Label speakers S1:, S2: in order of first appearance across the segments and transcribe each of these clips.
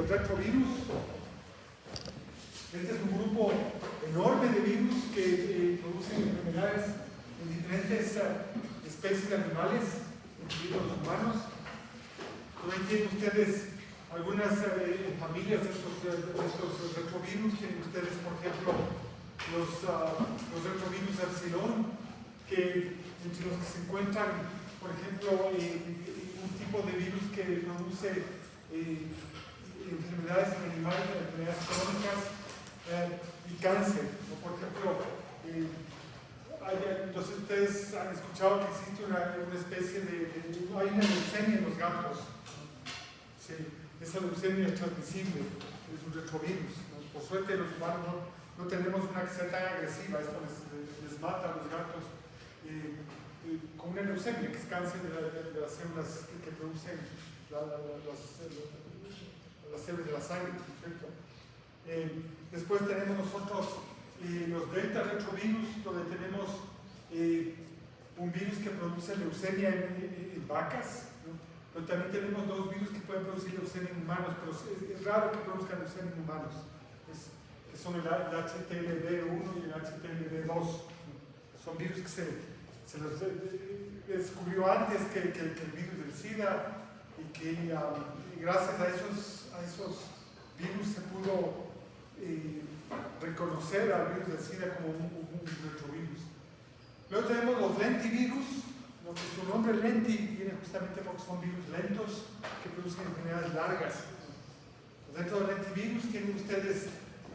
S1: los retrovirus. Este es un grupo enorme de virus que producen enfermedades en diferentes especies de animales, incluidos los humanos. También tienen ustedes algunas familias de estos retrovirus. Tienen ustedes, por ejemplo, los retrovirus Epsilon, que entre los que se encuentran, por ejemplo, un tipo de virus que produce enfermedades en animales, enfermedades crónicas y cáncer. ¿No? Por ejemplo, entonces ustedes han escuchado que existe una especie hay una leucemia en los gatos. Sí, esa leucemia es transmisible, es un retrovirus. ¿No? Por suerte los humanos no tenemos una que sea tan agresiva, esto les mata a los gatos. Con una leucemia, que es cáncer de las células que producen las células de la sangre, ¿cierto? Después tenemos nosotros los delta retrovirus, donde tenemos un virus que produce leucemia en vacas, ¿no? Pero también tenemos dos virus que pueden producir leucemia en humanos, pero es raro que produzcan leucemia en humanos, que son el HTLV1 y el HTLV2. ¿no? Son virus que se los descubrió antes que el virus del SIDA, y que gracias a esos virus se pudo reconocer al virus del SIDA como un retrovirus. Luego tenemos los lentivirus, lo que su nombre lenti viene justamente porque son virus lentos que producen enfermedades largas. Dentro del lentivirus tienen ustedes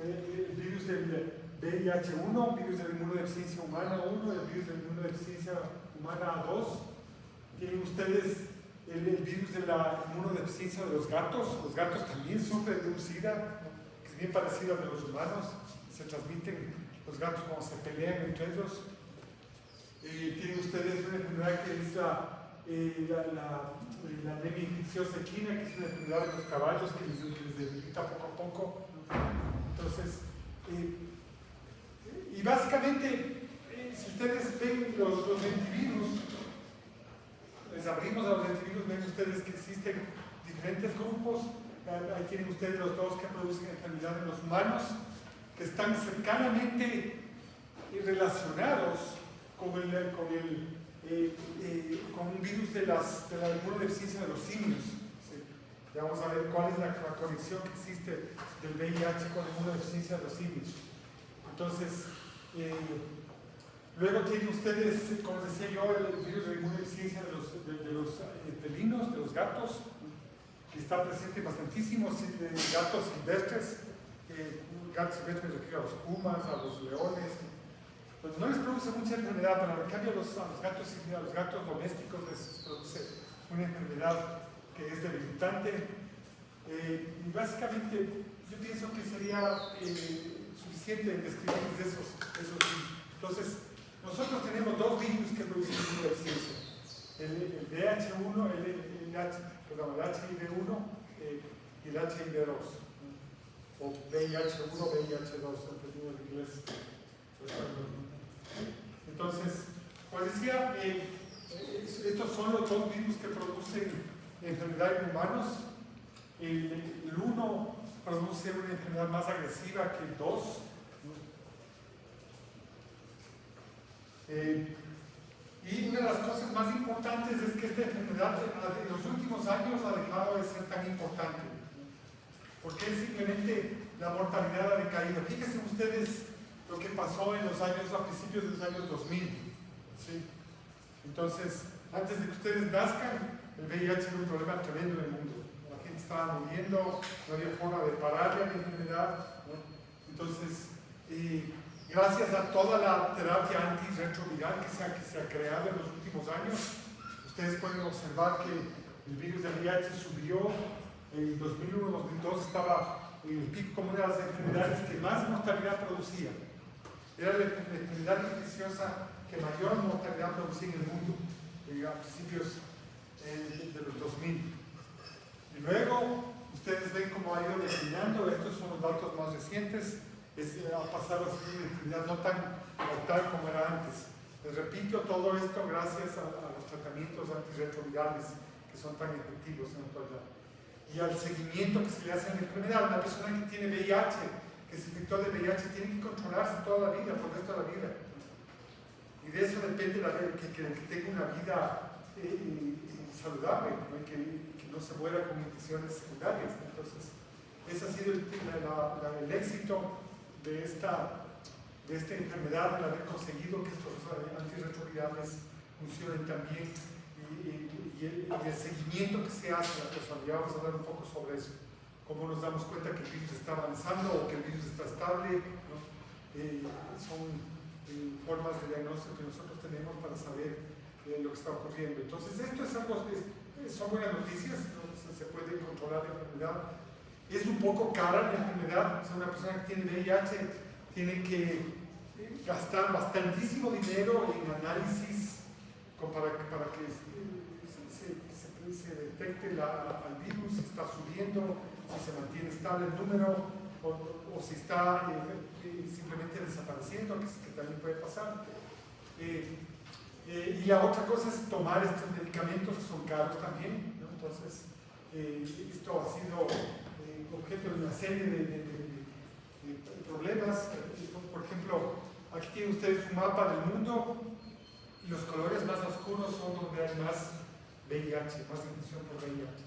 S1: el virus del VIH1, virus de la inmunodeficiencia humana 1, el virus de la inmunodeficiencia humana 2. Tienen ustedes el virus de la inmunodeficiencia de los gatos. Los gatos también sufren de un SIDA, que es bien parecido al de los humanos. Se transmiten los gatos cuando se pelean entre ellos. Tienen ustedes una enfermedad que es la anemia infecciosa equina, que es una enfermedad de los caballos que les debilita poco a poco. Entonces, y básicamente, si ustedes ven los lentivirus, les abrimos a los lentivirus, ven ustedes que existen diferentes grupos. Ahí tienen ustedes los dos que producen enfermedad en los humanos, que están cercanamente relacionados con un virus de la inmunodeficiencia de los simios. ¿Sí? Ya vamos a ver cuál es la conexión que existe del VIH con la inmunodeficiencia de los simios. Entonces, luego tienen ustedes, como decía yo, el virus de la inmunodeficiencia de los felinos, de los gatos, que está presente bastantísimo, gatos silvestres. Gatos silvestres me refiero a los pumas, a los leones. Pues no les produce mucha enfermedad, pero en cambio a los gatos domésticos les produce una enfermedad que es debilitante. Y básicamente yo pienso que sería suficiente describirles esos virus. Entonces, nosotros tenemos dos virus que producen inmunodeficiencia. El VH1, el HIV1 y el HIV2. O VIH1, VIH2, en inglés. Entonces, pues decía, estos son los dos virus que producen enfermedad en humanos. El uno produce una enfermedad más agresiva que el 2. Y una de las cosas más importantes es que esta enfermedad en los últimos años ha dejado de ser tan importante, porque simplemente la mortalidad ha decaído. Fíjense ustedes lo que pasó a principios de los años 2000. ¿Sí? Entonces, antes de que ustedes nazcan, el VIH era un problema tremendo en el mundo. La gente estaba muriendo, no había forma de pararle la enfermedad, ¿no? Entonces, gracias a toda la terapia antirretroviral que se ha creado en los últimos años, ustedes pueden observar que el virus del VIH subió. En 2001-2002 estaba en el pico como una de las enfermedades que más mortalidad producía. Era la enfermedad infecciosa que mayor mortalidad producía en el mundo, a principios de los 2000. Y luego, ustedes ven cómo ha ido declinando. Estos son los datos más recientes. Ha pasado a ser una enfermedad no tan mortal como era antes. Les repito, todo esto gracias a los tratamientos antirretrovirales que son tan efectivos en la actualidad. y al seguimiento que se le hace a la enfermedad. Una persona que tiene VIH, que se infectó de VIH, tiene que controlarse toda la vida, por el resto de la vida. Y de eso depende que tenga una vida saludable, ¿no? Y que no se muera con infecciones secundarias. Entonces, ese ha sido el éxito de esta enfermedad, el haber conseguido que estos antirretrovirales funcionen también y el seguimiento que se hace a la persona. Ya vamos a hablar un poco sobre eso, cómo nos damos cuenta que el virus está avanzando o que el virus está estable, ¿no? Son formas de diagnóstico que nosotros tenemos para saber lo que está ocurriendo. Entonces esto es algo, son buenas noticias, ¿no? Se puede controlar la enfermedad. Es un poco cara la enfermedad. O sea, una persona que tiene VIH tiene que gastar bastantísimo dinero en análisis para que se detecte al virus, si está subiendo, si se mantiene estable el número o si está simplemente desapareciendo, que también puede pasar. Y la otra cosa es tomar estos medicamentos que son caros también, ¿no? Entonces, esto ha sido objeto de una serie de problemas. Por ejemplo, aquí tienen ustedes un mapa del mundo y los colores más oscuros son donde hay más VIH, más infección por VIH.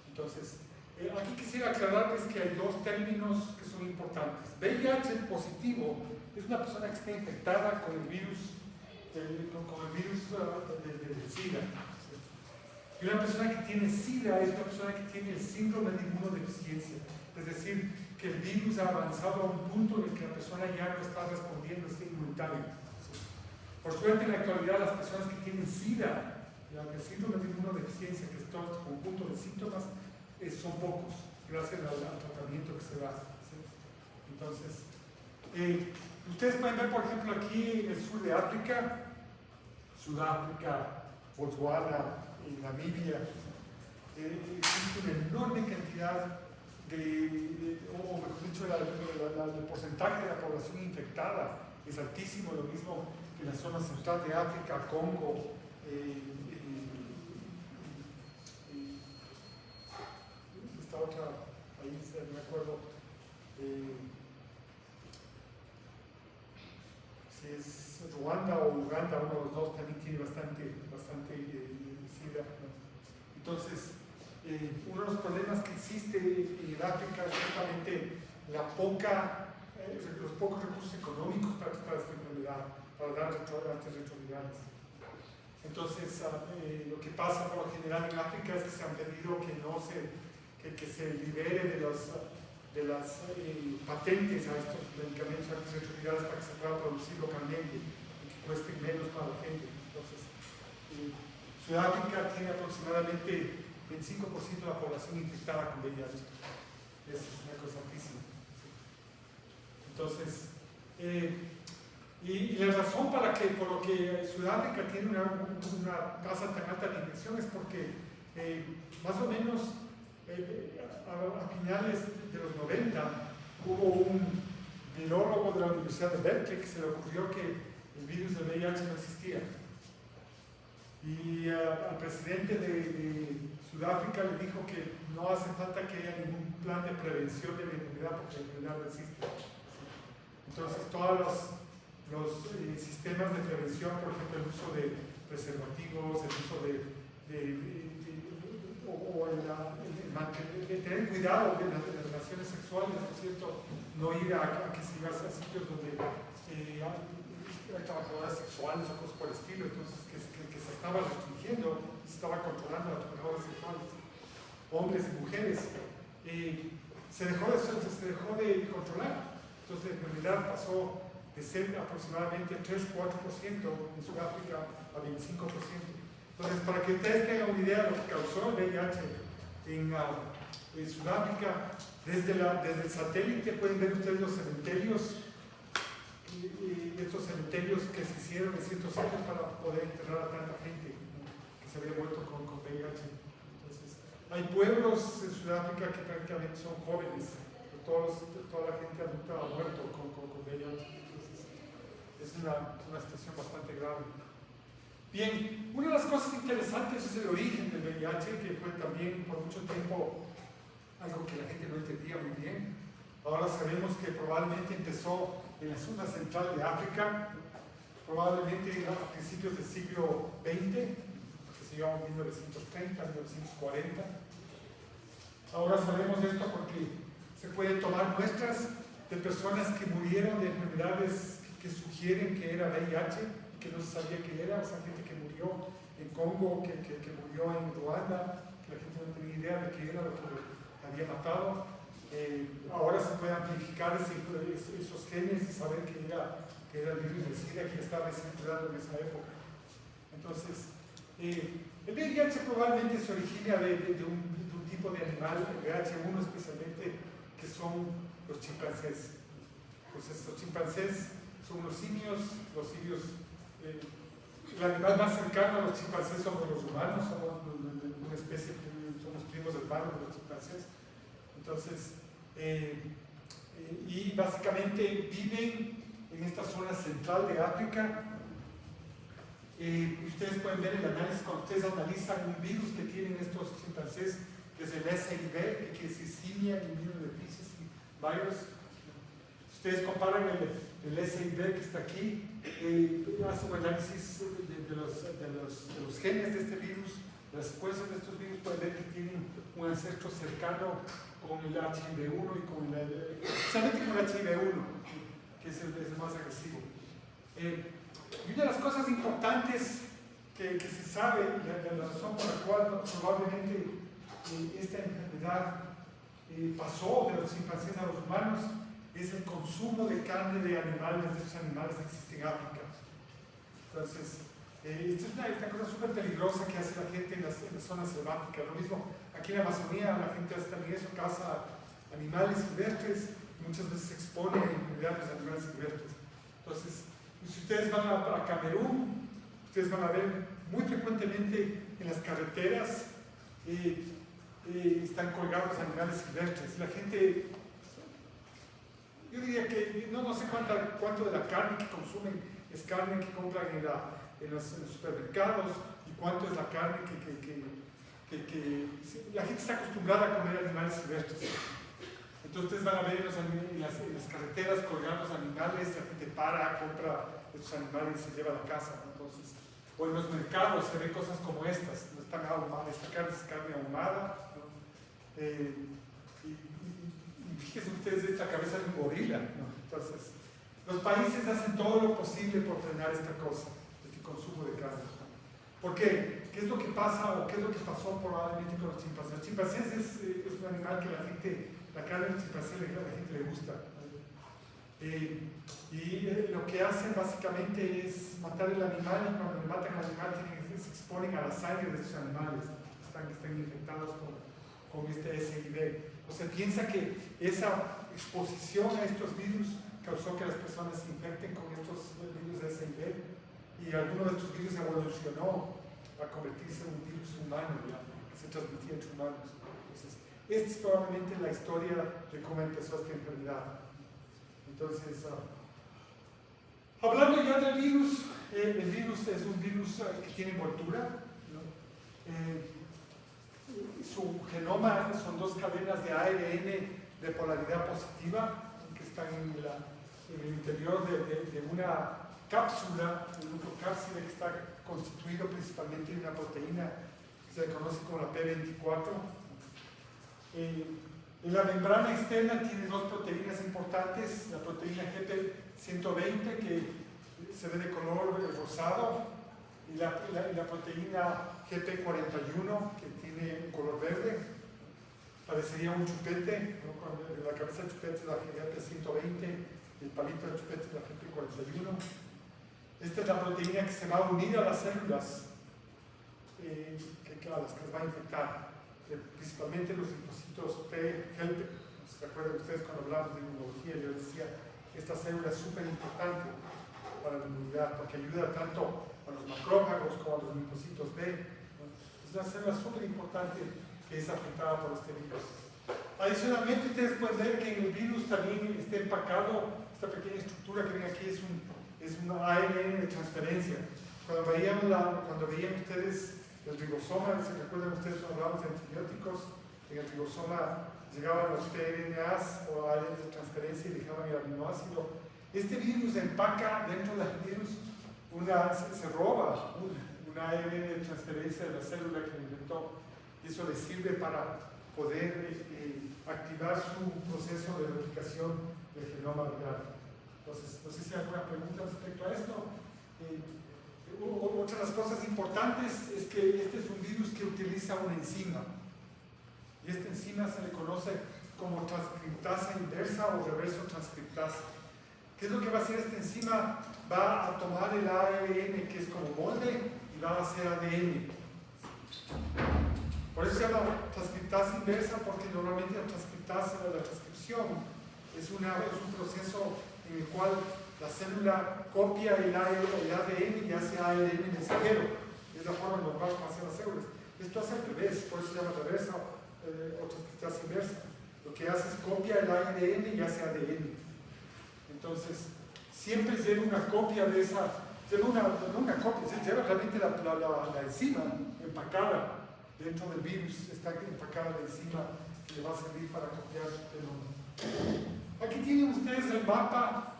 S1: Entonces, aquí quisiera aclararles que hay dos términos que son importantes. VIH positivo es una persona que está infectada con el virus del SIDA. Y una persona que tiene SIDA es una persona que tiene el síndrome de inmunodeficiencia. Es decir, que el virus ha avanzado a un punto en el que la persona ya no está respondiendo, está inmunitaria. Por suerte, en la actualidad, las personas que tienen SIDA, el síndrome de inmunodeficiencia, que es todo este conjunto de síntomas, son pocos, gracias al tratamiento que se da. ¿Sí? Entonces, ustedes pueden ver, por ejemplo, aquí en el sur de África, Sudáfrica, Botswana, Namibia, existe una enorme cantidad o mejor dicho, el porcentaje de la población infectada es altísimo, lo mismo que en la zona central de África, Congo, esta otra país, no me acuerdo si es Ruanda o Uganda, uno de los dos también tiene bastante SIDA, ¿no? Entonces, uno de los problemas que existe en África es justamente los pocos recursos económicos para tratar esta enfermedad, para dar antirretrovirales. Entonces, lo que pasa por lo general en África es que se han pedido que se libere de las patentes a estos medicamentos antirretrovirales para que se pueda producir localmente y que cuesten menos para la gente. Entonces, Sudáfrica tiene aproximadamente 25% de la población infectada con VIH. Eso es una cosa altísima. Entonces, y la razón por lo que Sudáfrica tiene una tasa tan alta de infección es porque más o menos a finales de los 90 hubo un virólogo de la Universidad de Berkeley que se le ocurrió que el virus del VIH no existía. Y al presidente de Sudáfrica le dijo que no hace falta que haya ningún plan de prevención de la enfermedad porque la enfermedad no existe. Entonces todos los sistemas de prevención, por ejemplo el uso de preservativos, el uso de tener cuidado de las relaciones sexuales, ¿no es cierto? No ir a que sigas a sitios donde hay trabajadoras sexuales o cosas por el estilo, entonces que se estaba restringiendo, se estaba controlando a las trabajadoras sexuales, hombres y mujeres. Se dejó de controlar. Entonces la enfermedad pasó de ser aproximadamente 3-4% en Sudáfrica a 25%. Entonces, para que ustedes tengan una idea de lo que causó el VIH en Sudáfrica, desde el satélite pueden ver ustedes los cementerios, estos cementerios que se hicieron en ciertos sitios para poder enterrar a tanta gente que se había muerto con VIH. Entonces, hay pueblos en Sudáfrica que prácticamente son jóvenes, toda la gente adulta ha muerto con VIH. Entonces, es una situación bastante grave. Bien, una de las cosas interesantes es el origen del VIH, que fue también por mucho tiempo entendía muy bien. Ahora sabemos que probablemente empezó en la zona central de África, probablemente a principios del siglo XX, que se llama 1930, 1940. Ahora sabemos esto porque se pueden tomar muestras de personas que murieron de enfermedades que sugieren que era VIH y que no se sabía qué era, o sea, gente que murió en Congo, que murió en Ruanda, que la gente no tenía idea de qué era lo que lo había matado. Ahora se puede amplificar esos genes y saber que era el virus del SIDA que estaba circulando en esa época. Entonces, el VIH probablemente se origina de un tipo de animal, el VIH1 especialmente, que son los chimpancés. Entonces, los chimpancés son los simios, el animal más cercano a los chimpancés somos los humanos, somos una especie, somos primos hermanos de los chimpancés. Entonces, y básicamente viven en esta zona central de África. Ustedes pueden ver el análisis, cuando ustedes analizan un virus que tienen estos chimpancés, que es el SIV, que quiere decir Simian Immunodeficiency Virus. Ustedes comparan el SIV que está aquí, hacen un análisis de los genes de este virus, las secuencias de estos virus, pueden ver que tienen un ancestro cercano con el HIV1 y especialmente con el HIV1, que es el más agresivo. Y una de las cosas importantes que se sabe, la razón por la cual probablemente esta enfermedad pasó de los chimpancés a los humanos, es el consumo de carne de animales, de esos animales que existen en África. Entonces, esto es una cosa súper peligrosa que hace la gente en las zonas selváticas. Lo mismo aquí en la Amazonía, la gente hace también eso, caza animales silvestres y muchas veces se expone a enfermedades de animales silvestres. Entonces, si ustedes van a Camerún, ustedes van a ver muy frecuentemente en las carreteras están colgados animales silvestres. La gente, yo diría que no sé cuánto de la carne que consumen es carne que compran en los supermercados y cuánto es la carne que la gente está acostumbrada a comer animales silvestres. Entonces ustedes van a ver en las carreteras colgados animales, la gente compra estos animales y se lleva a la casa, ¿no? Entonces, o en los mercados se ven cosas como estas, no están ahumadas, esta carne es carne ahumada, ¿no? Y fíjense ustedes esta cabeza de un gorila, ¿no? Entonces, los países hacen todo lo posible por frenar esta cosa, este consumo de carne, ¿no? ¿Por qué? ¿Qué es lo que pasa o qué es lo que pasó probablemente con los chimpancés? Los chimpancés es un animal que la carne del chimpancé a la gente le gusta. Lo que hacen básicamente es matar el animal y cuando le matan al animal se exponen a la sangre de esos animales que están infectados con este SIV. O se piensa que esa exposición a estos virus causó que las personas se infecten con estos virus de SIV y alguno de estos virus evolucionó a convertirse en un virus humano, ya, que se transmitía entre humanos. Entonces, esta es probablemente la historia de cómo empezó esta enfermedad. Entonces, hablando ya del virus, el virus es un virus que tiene envoltura, ¿no? Su genoma son dos cadenas de ARN de polaridad positiva que están en el interior de una cápsula, un nucleocápside que está constituido principalmente de una proteína que se conoce como la P24. En la membrana externa tiene dos proteínas importantes, la proteína GP120 que se ve de color rosado y la proteína GP41 que tiene un color verde. Parecería un chupete, ¿no? La cabeza del chupete es la GP120, el palito del chupete es la GP41. Esta es la proteína que se va a unir a las células a las que les va a infectar. Principalmente los linfocitos T helper. ¿Se acuerdan ustedes cuando hablamos de inmunología? Yo decía que esta célula es súper importante para la inmunidad porque ayuda tanto a los macrófagos como a los linfocitos B, ¿no? Es una célula súper importante que es afectada por este virus. Adicionalmente, ustedes pueden ver que en el virus también está empacado esta pequeña estructura que ven aquí, es un ARN de transferencia. Cuando veían ustedes el ribosoma, ¿se recuerdan ustedes cuando hablamos de antibióticos? En el ribosoma llegaban los tRNAs o ARN de transferencia y dejaban el aminoácido. Este virus empaca dentro del virus, se roba una ARN de transferencia de la célula que inventó, y eso le sirve para poder activar su proceso de replicación del genoma viral. Entonces, no sé si hay alguna pregunta respecto a esto. Otra de las cosas importantes es que este es un virus que utiliza una enzima, y esta enzima se le conoce como transcriptasa inversa o reverso transcriptasa. ¿Qué es lo que va a hacer esta enzima? Va a tomar el ARN, que es como molde, y va a hacer ADN. Por eso se llama transcriptasa inversa, porque normalmente la transcriptasa de la transcripción es un proceso en el cual la célula copia el ADN y hace ARN mensajero. Es la forma normal como hacen las células. Esto hace al revés, por eso se llama reversa o transcriptasa inversa. Lo que hace es copia el ARN y hace ADN. Entonces, siempre lleva una copia de esa, no una copia, lleva realmente la enzima empacada dentro del virus, está empacada la enzima que le va a servir para copiar el nombre. Aquí tienen ustedes el mapa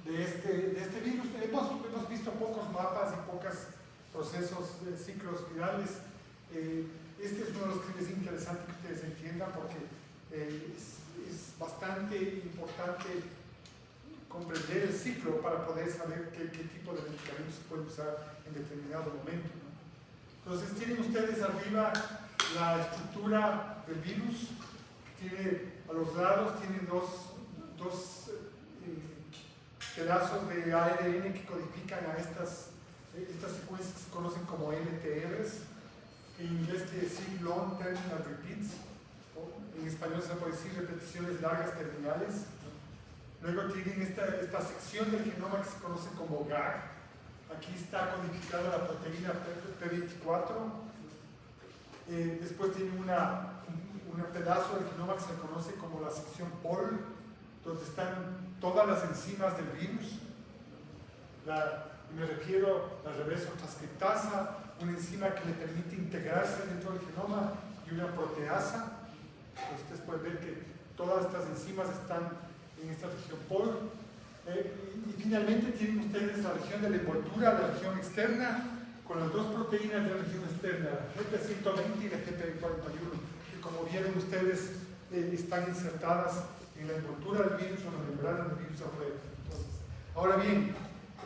S1: de este virus. Hemos visto pocos mapas y pocos procesos de ciclos virales. Este es uno de los que es interesante que ustedes entiendan, porque es bastante importante comprender el ciclo para poder saber qué tipo de medicamentos se puede usar en determinado momento, ¿no? Entonces tienen ustedes arriba la estructura del virus, que tiene a los lados, tienen dos pedazos de ARN que codifican a estas secuencias que se conocen como LTRs. En inglés quiere decir Long Terminal Repeats, o en español se puede decir repeticiones largas terminales. Luego tienen esta sección del genoma que se conoce como GAG. Aquí está codificada la proteína P24. Después tiene un pedazo del genoma que se conoce como la sección POL, donde están todas las enzimas del virus. Me refiero a la reverso transcriptasa, una enzima que le permite integrarse dentro del genoma, y una proteasa. Ustedes pueden ver que todas estas enzimas están en esta región POL. Y finalmente tienen ustedes la región de la envoltura, la región externa, con las dos proteínas de la región externa, la GP120 y la GP41, que como vieron ustedes están insertadas en la envoltura del virus o en la membrana del virus alrededor. Entonces, ahora bien,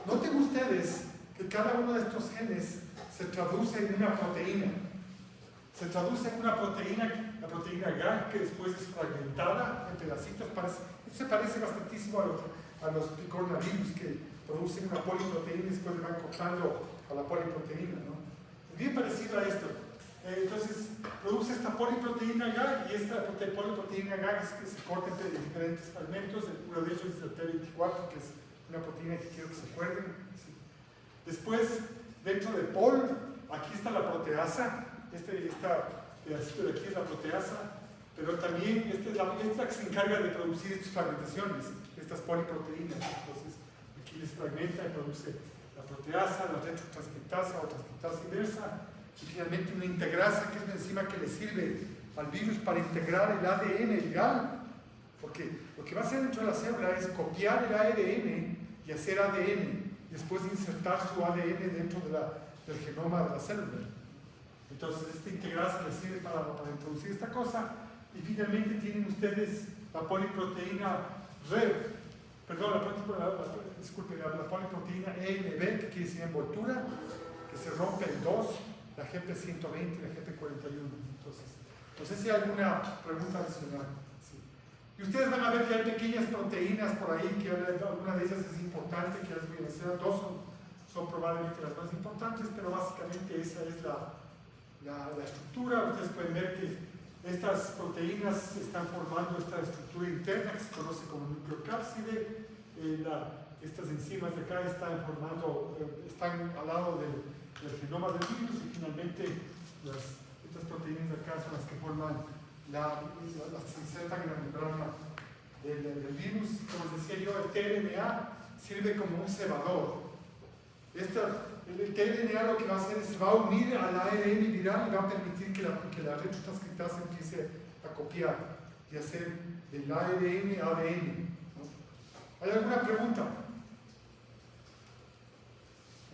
S1: noten ustedes que cada uno de estos genes se traduce en una proteína. Se traduce en una proteína, la proteína GAG, que después es fragmentada en pedacitos. Esto se parece bastantísimo a los picornavirus, que producen una poliproteína y después le van cortando a la poliproteína, ¿no? Es bien parecido a esto. Entonces, produce esta poliproteína GAG, y esta poliproteína GAG es que se corta en diferentes fragmentos. Uno de ellos es el P24, que es una proteína que quiero que se acuerden. Sí. Después, dentro de POL, aquí está la proteasa. Esta pedacito de aquí es la proteasa, pero también esta es la que se encarga de producir estas fragmentaciones, estas poliproteínas. Entonces, aquí les fragmenta y produce la proteasa, la retrotranscriptasa o transcriptasa inversa, y finalmente una integrasa, que es una enzima que le sirve al virus para integrar el ADN viral, porque lo que va a hacer dentro de la célula es copiar el ARN y hacer ADN, y después insertar su ADN dentro del genoma de la célula. Entonces, esta integrasa le sirve para introducir esta cosa. Y finalmente tienen ustedes la poliproteína la poliproteína ENB, que quiere decir envoltura, que se rompe en dos, la GP120 y la GP41. Entonces, no sé si hay alguna pregunta adicional. Sí. Y ustedes van a ver que hay pequeñas proteínas por ahí, que alguna de ellas es importante, que las voy a mencionar. Dos son probablemente las más importantes, pero básicamente esa es la estructura. Ustedes pueden ver que estas proteínas están formando esta estructura interna que se conoce como nucleocápside. Estas enzimas de acá están al lado del genoma del virus, y finalmente estas proteínas de acá son las que forman las que se insertan en la membrana del virus. Como les decía yo, el tRNA sirve como un cebador. El tRNA lo que va a hacer es va a unir al ARN viral y va a permitir que la retrotranscriptasa empiece a copiar. y hacer del ARN ADN, ¿no? ¿Hay alguna pregunta?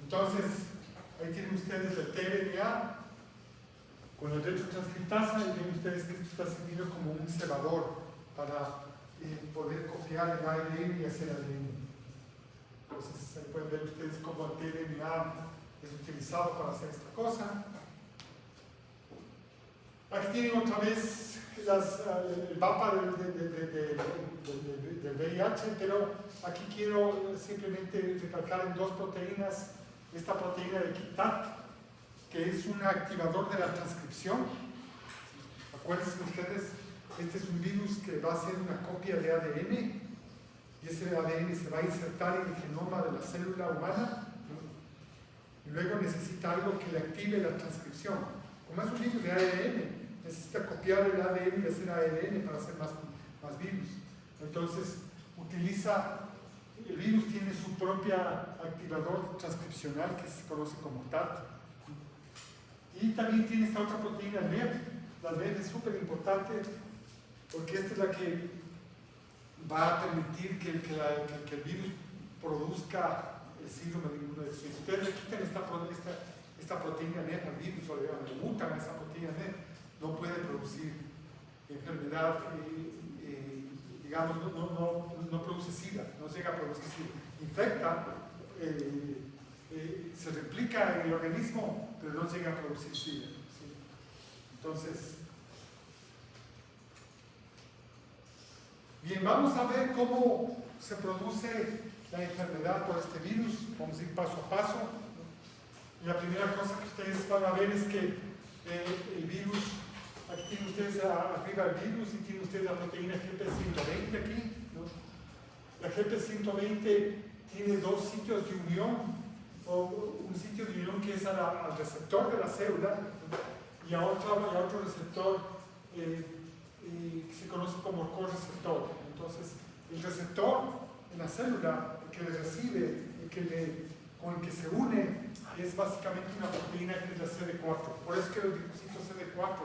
S1: Entonces, ahí tienen ustedes el tRNA con el retrotranscriptasa y ven ustedes que esto está sirviendo como un cebador para poder copiar el ARN y hacer ADN. Entonces, ahí pueden ver ustedes cómo el tRNA es utilizado para hacer esta cosa. Aquí tienen otra vez el mapa del VIH, pero aquí quiero simplemente recalcar en dos proteínas. Esta proteína de KIT-TAT, que es un activador de la transcripción. Acuérdense ustedes, este es un virus que va a hacer una copia de ADN y ese ADN se va a insertar en el genoma de la célula humana y luego necesita algo que le active la transcripción. Como es un virus de ADN, necesita copiar el ADN y hacer ARN para hacer más virus. Entonces, el virus tiene su propia activador transcripcional que se conoce como TAT. Y también tiene esta otra proteína NER. La NER es súper importante porque esta es la que va a permitir que el virus produzca el síndrome de inmunodeficiencia. Si ustedes le quitan esta proteína NER al virus o le mutan a esa proteína NER, no puede producir enfermedad, digamos, no produce SIDA, no llega a producir SIDA. Infecta, se replica en el organismo, pero no llega a producir SIDA. ¿Sí? Entonces, bien, vamos a ver cómo se produce la enfermedad por este virus. Vamos a ir paso a paso. Y la primera cosa que ustedes van a ver es que el virus, aquí tienen ustedes arriba el virus y tienen ustedes la proteína GP120 aquí, ¿no? La GP120 tiene dos sitios de unión, o un sitio de unión que es al receptor de la célula, ¿no? y a otro receptor que se conoce como correceptor. Entonces, el receptor en la célula, el que le recibe, con el que se une, es básicamente una proteína que es la CD4. Por eso que los dipósitos CD4,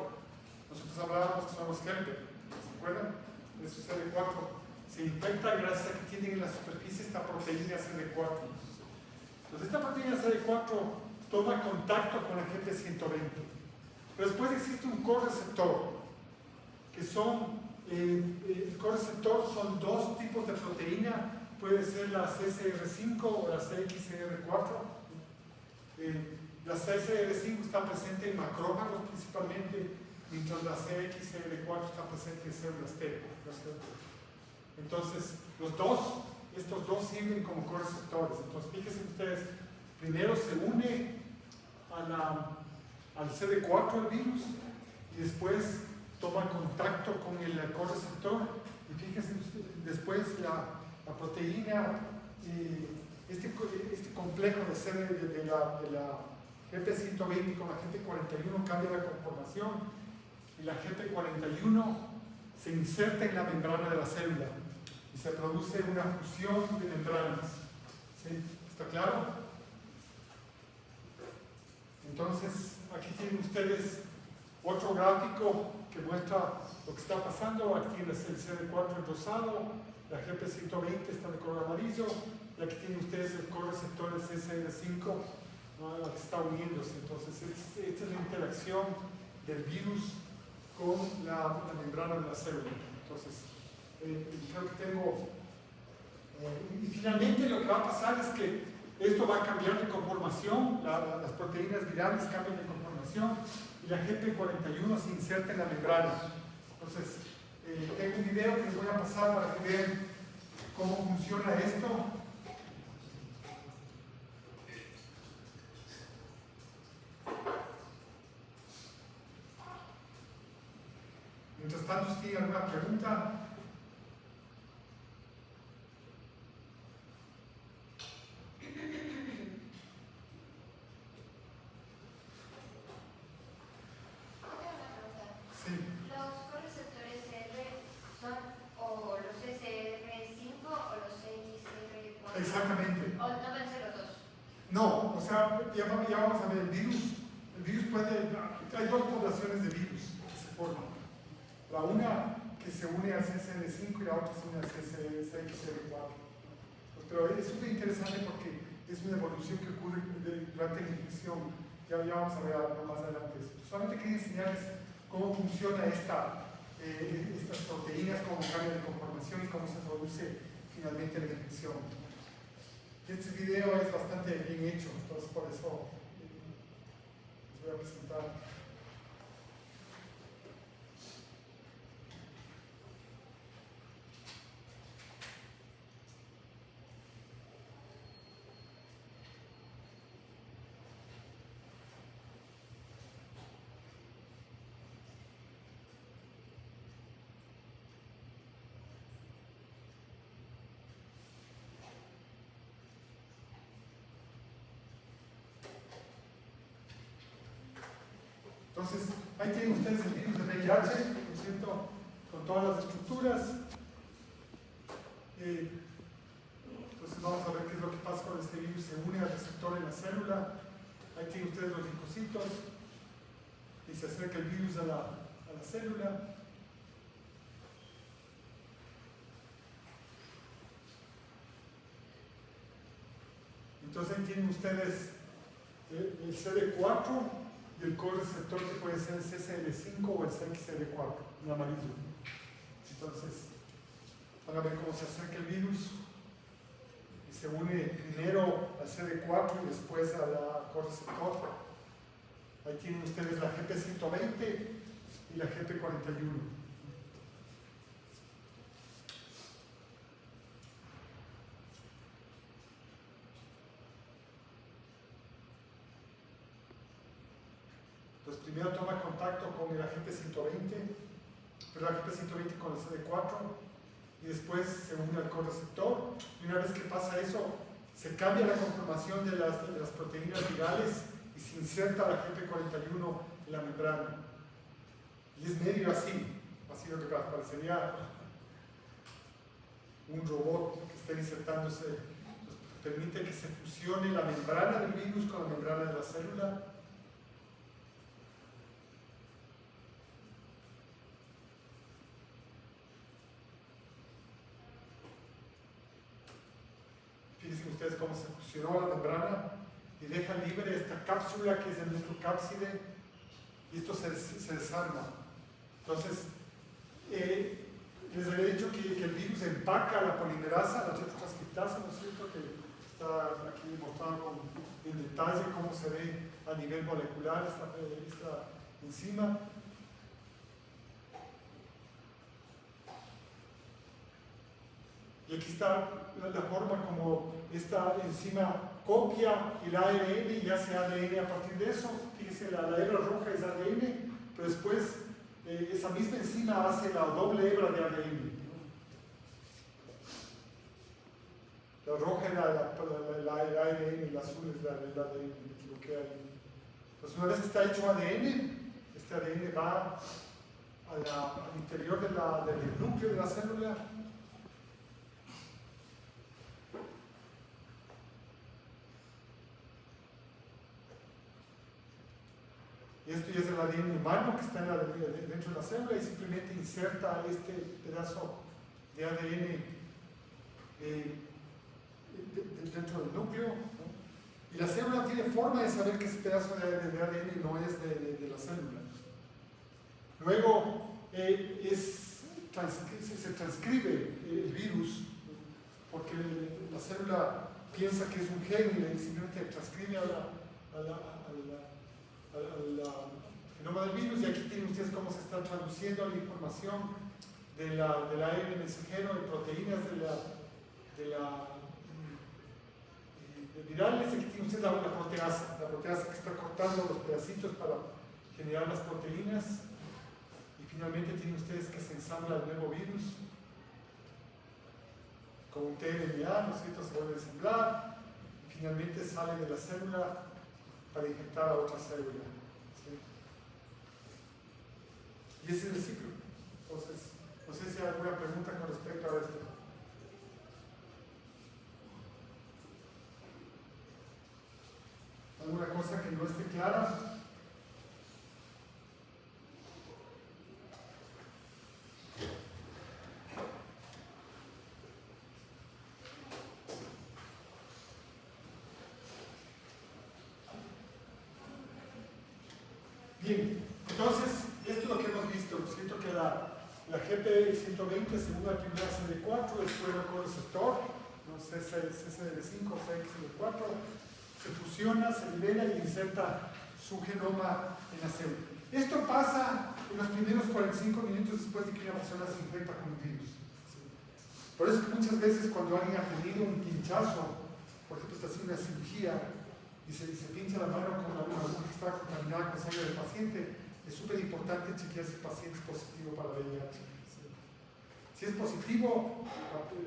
S1: nosotros hablábamos que son los helper, ¿se acuerdan? De su CD4 se infecta gracias a que tienen en la superficie esta proteína CD4. Entonces esta proteína CD4 toma contacto con la GP120. Pero después existe un correceptor, que el correceptor son dos tipos de proteína, puede ser la CCR5 o la CXCR4. La CCR5 está presente en macrófagos principalmente, mientras la CXCR4 está presente en células T. Entonces, estos dos sirven como correceptores. Entonces, fíjense ustedes, primero se une al CD4 el virus y después toma contacto con el correceptor y fíjense ustedes, después la proteína, este complejo de la GP120 con la GP41 cambia la conformación y la GP41 se inserta en la membrana de la célula y se produce una fusión de membranas. ¿Sí? ¿Está claro? Entonces, aquí tienen ustedes otro gráfico que muestra lo que está pasando. Aquí tienen el CD4 en rosado, la GP120 está de color amarillo, y aquí tienen ustedes el correceptor del CCR5 que está uniéndose. Entonces, esta es la interacción del virus con la membrana de la célula. Entonces, creo que tengo... y finalmente lo que va a pasar es que esto va a cambiar de conformación, las proteínas virales cambian de conformación y la GP41 se inserta en la membrana. Entonces, tengo un video que les voy a pasar para que vean cómo funciona esto. Mientras tanto, si tienen alguna pregunta. Exactamente.
S2: ¿O no van a ser los dos?
S1: No, o sea, ya vamos a ver, el virus puede, hay dos poblaciones de virus que se forman. La una que se une al CCL5 y la otra se une al CXL4. Pero es súper interesante porque es una evolución que ocurre durante la infección. Ya vamos a ver algo más adelante. Solamente quería enseñarles cómo funciona estas proteínas, cómo cambian de conformación y cómo se produce finalmente la infección. Este video es bastante bien hecho, entonces por eso les voy a presentar. Entonces, ahí tienen ustedes el virus de VIH, ¿no es cierto? Con todas las estructuras. Entonces vamos a ver qué es lo que pasa cuando este virus se une al receptor en la célula. Ahí tienen ustedes los linfocitos y se acerca el virus a la célula. Entonces ahí tienen ustedes el CD4 y el correceptor que puede ser el CCL5 o el CXL4, en amarillo. Entonces, van a ver cómo se acerca el virus y se une primero al CD4 y después a la correceptor. Ahí tienen ustedes la GP120 y la GP41. Entonces primero toma contacto con el agente 120, pero el agente 120 con el CD4 y después se une al correceptor. Y una vez que pasa eso, se cambia la conformación de las proteínas virales y se inserta la GP41 en la membrana. Y es medio así lo que parecería un robot que está insertándose. Entonces, permite que se fusione la membrana del virus con la membrana de la célula. Fíjense ustedes cómo se fusionó la membrana y deja libre esta cápsula que es el nucleocápside y esto se desarma. Entonces, les había dicho que el virus empaca la polimerasa, la retrotranscriptasa, ¿no es cierto? Que está aquí mostrado en detalle cómo se ve a nivel molecular esta enzima. Y aquí está la forma como esta enzima copia el ARN y hace ADN a partir de eso. Fíjese, la hebra roja es ADN, pero después esa misma enzima hace la doble hebra de ADN. La roja era el ARN y la azul es el ADN, me equivoqué ahí. Entonces, una vez que está hecho ADN, este ADN va al interior del núcleo de la célula. Y esto ya es el ADN humano que está dentro de la célula y simplemente inserta este pedazo de ADN dentro del núcleo, ¿no? Y la célula tiene forma de saber que ese pedazo de ADN no es de la célula. Luego se transcribe el virus porque la célula piensa que es un gen y simplemente transcribe al genoma del virus, y aquí tienen ustedes cómo se está traduciendo la información del ARN mensajero en proteínas virales. Aquí tienen ustedes la proteasa que está cortando los pedacitos para generar las proteínas, y finalmente tienen ustedes que se ensambla el nuevo virus con un tRNA, ¿no es cierto? Se vuelve a ensamblar y finalmente sale de la célula para infectar a otra célula. ¿Sí? Y ese es el ciclo. Entonces, no sé si hay alguna pregunta con respecto a esto. ¿Alguna cosa que no esté clara? Bien, entonces, esto es lo que hemos visto. Siento que la GP120 se une al primer CD4, después el coreceptor, ¿no? CCD5 o CXD4, se fusiona, se libera y inserta su genoma en la célula. Esto pasa en los primeros 45 minutos después de que una persona se infecta con un virus. ¿Sí? Por eso que muchas veces cuando alguien ha tenido un pinchazo, por ejemplo, está haciendo una cirugía y se pincha la mano con alguna aguja que está contaminada con sangre del paciente, es súper importante chequear si el paciente es positivo para VIH. ¿Sí? Si es positivo,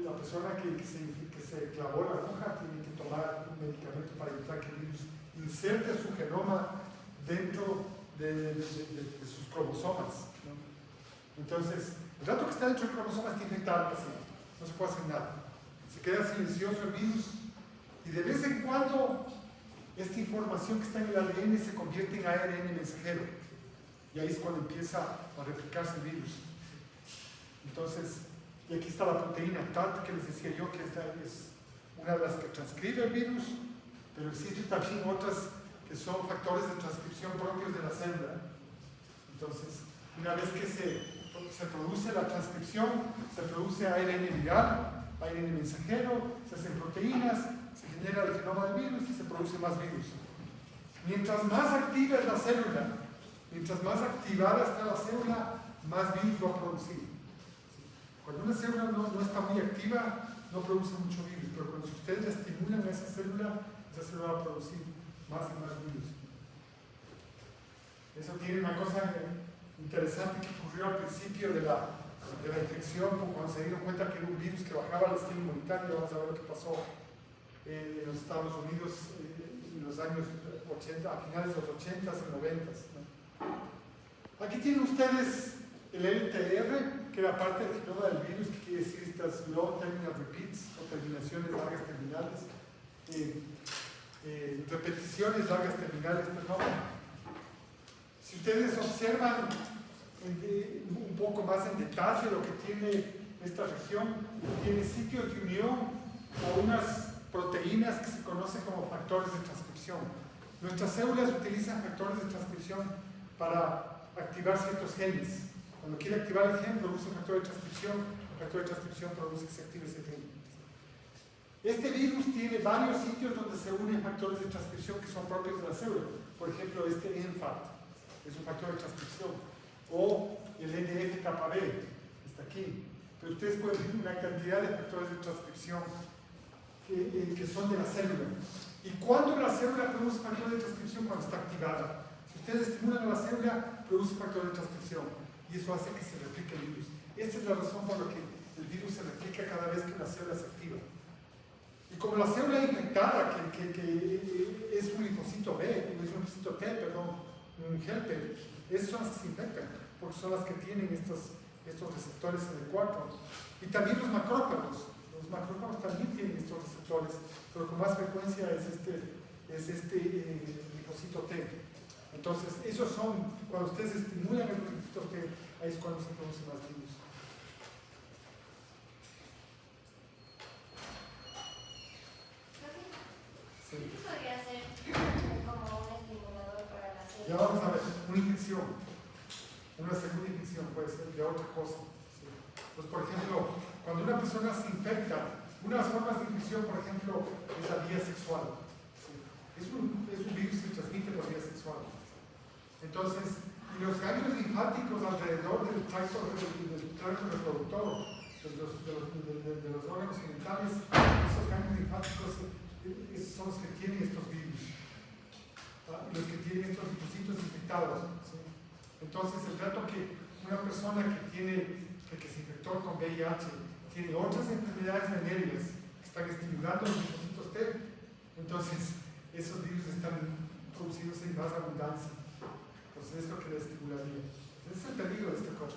S1: la persona que se clavó la aguja tiene que tomar un medicamento para evitar que el virus inserte su genoma dentro de sus cromosomas, ¿no? Entonces, el rato que está dentro del cromosoma está infectado al paciente, no se puede hacer nada. Se queda silencioso el virus y de vez en cuando esta información que está en el ADN se convierte en ARN mensajero y ahí es cuando empieza a replicarse el virus. Entonces, y aquí está la proteína TAT que les decía yo que esta es una de las que transcribe el virus, pero existen también otras que son factores de transcripción propios de la célula. Entonces, una vez que se produce la transcripción, se produce ARN viral, ARN mensajero, se hacen proteínas, se genera el genoma del virus y se produce más virus. Mientras más activa es la célula, mientras más activada está la célula, más virus va a producir. Cuando una célula no está muy activa, no produce mucho virus, pero cuando ustedes la estimulan a esa célula va a producir más y más virus. Eso tiene una cosa interesante que ocurrió al principio de la infección, cuando se dieron cuenta que era un virus que bajaba el sistema inmunitario. Vamos a ver lo que pasó en los Estados Unidos en los años 80, a finales de los 80s y 90s, ¿no? Aquí tienen ustedes el LTR, que era parte del genoma del virus, que quiere decir estas low terminal repeats, o terminaciones largas terminales, repeticiones largas terminales, perdón. Si ustedes observan un poco más en detalle lo que tiene esta región, tiene sitios de unión a unas proteínas que se conocen como factores de transcripción. Nuestras células utilizan factores de transcripción para activar ciertos genes. Cuando quiere activar el gen, produce un factor de transcripción, el factor de transcripción produce que se active ese gen. Este virus tiene varios sitios donde se unen factores de transcripción que son propios de la célula. Por ejemplo, este NFAT es un factor de transcripción, o el NF-κB, está aquí. Pero ustedes pueden ver una cantidad de factores de transcripción que son de la célula. ¿Y cuándo la célula produce factor de transcripción? Cuando está activada. Si ustedes estimulan a la célula, produce factor de transcripción. Y eso hace que se replique el virus. Esta es la razón por la que el virus se replica cada vez que una célula se activa. Y como la célula infectada, que es un linfocito B, es un linfocito T, perdón, un helper, esas son las que se infectan, porque son las que tienen estos receptores CD4. Y también los macrófagos también tienen estos receptores, pero con más frecuencia es este linfocito T. Entonces, esos son, cuando ustedes estimulan el linfocito T, ahí es cuando se produce más virus.
S2: ¿Qué podría ser como un estimulador para la célula?
S1: Ya vamos a ver, una infección, una segunda infección puede ser de otra cosa. ¿Sí? Pues, por ejemplo, cuando una persona se infecta, una de las formas de infección, por ejemplo, es la vía sexual. ¿Sí? Es un virus que se transmite por vía sexual. Entonces, los ganglios linfáticos alrededor del tracto reproductor, de los órganos genitales, esos ganglios linfáticos son los que tienen estos virus, los que tienen estos linfocitos infectados. ¿Sí? Entonces, el dato que una persona que se infectó con VIH tiene otras enfermedades venéreas que están estimulando los linfocitos T, entonces esos virus están producidos en más abundancia. Entonces, es lo que la estimularía. Ese es el peligro de este cosa.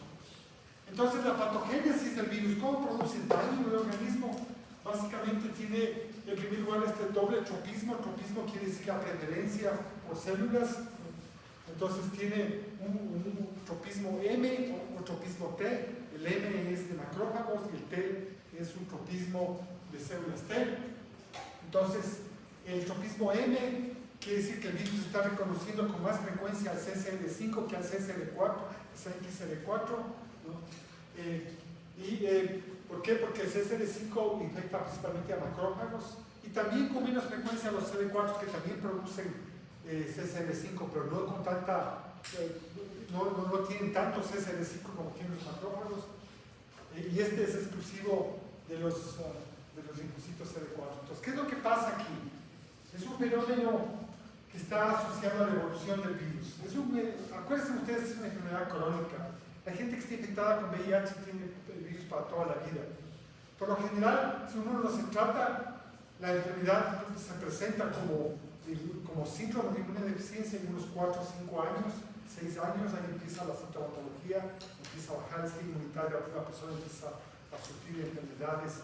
S1: Entonces, la patogénesis del virus, ¿cómo produce daño en el organismo? Básicamente tiene, en primer lugar, este doble tropismo. Tropismo quiere decir la preferencia por células. Entonces tiene un tropismo M o un tropismo T. El M es de macrófagos y el T es un tropismo de células T. Entonces, el tropismo M quiere decir que el virus está reconociendo con más frecuencia al CCL5 que al CXCL4, ¿no? ¿Por qué? Porque el CCL5 infecta principalmente a macrófagos y también con menos frecuencia a los CD4 que también producen CCL5, pero no con tanta, no tienen tanto CCL5 como tienen los macrófagos. Y este es exclusivo de los linfocitos CD4. Entonces, ¿qué es lo que pasa aquí? Es un fenómeno que está asociado a la evolución del virus. Acuérdense ustedes, es una enfermedad crónica. La gente que está infectada con VIH tiene el virus para toda la vida. Por lo general, si uno no se trata, la enfermedad se presenta como síndrome de inmunodeficiencia en unos 4 o 5 años, 6 años, ahí empieza la sintomatología, empieza a bajar el estado inmunitario, la persona empieza a sufrir enfermedades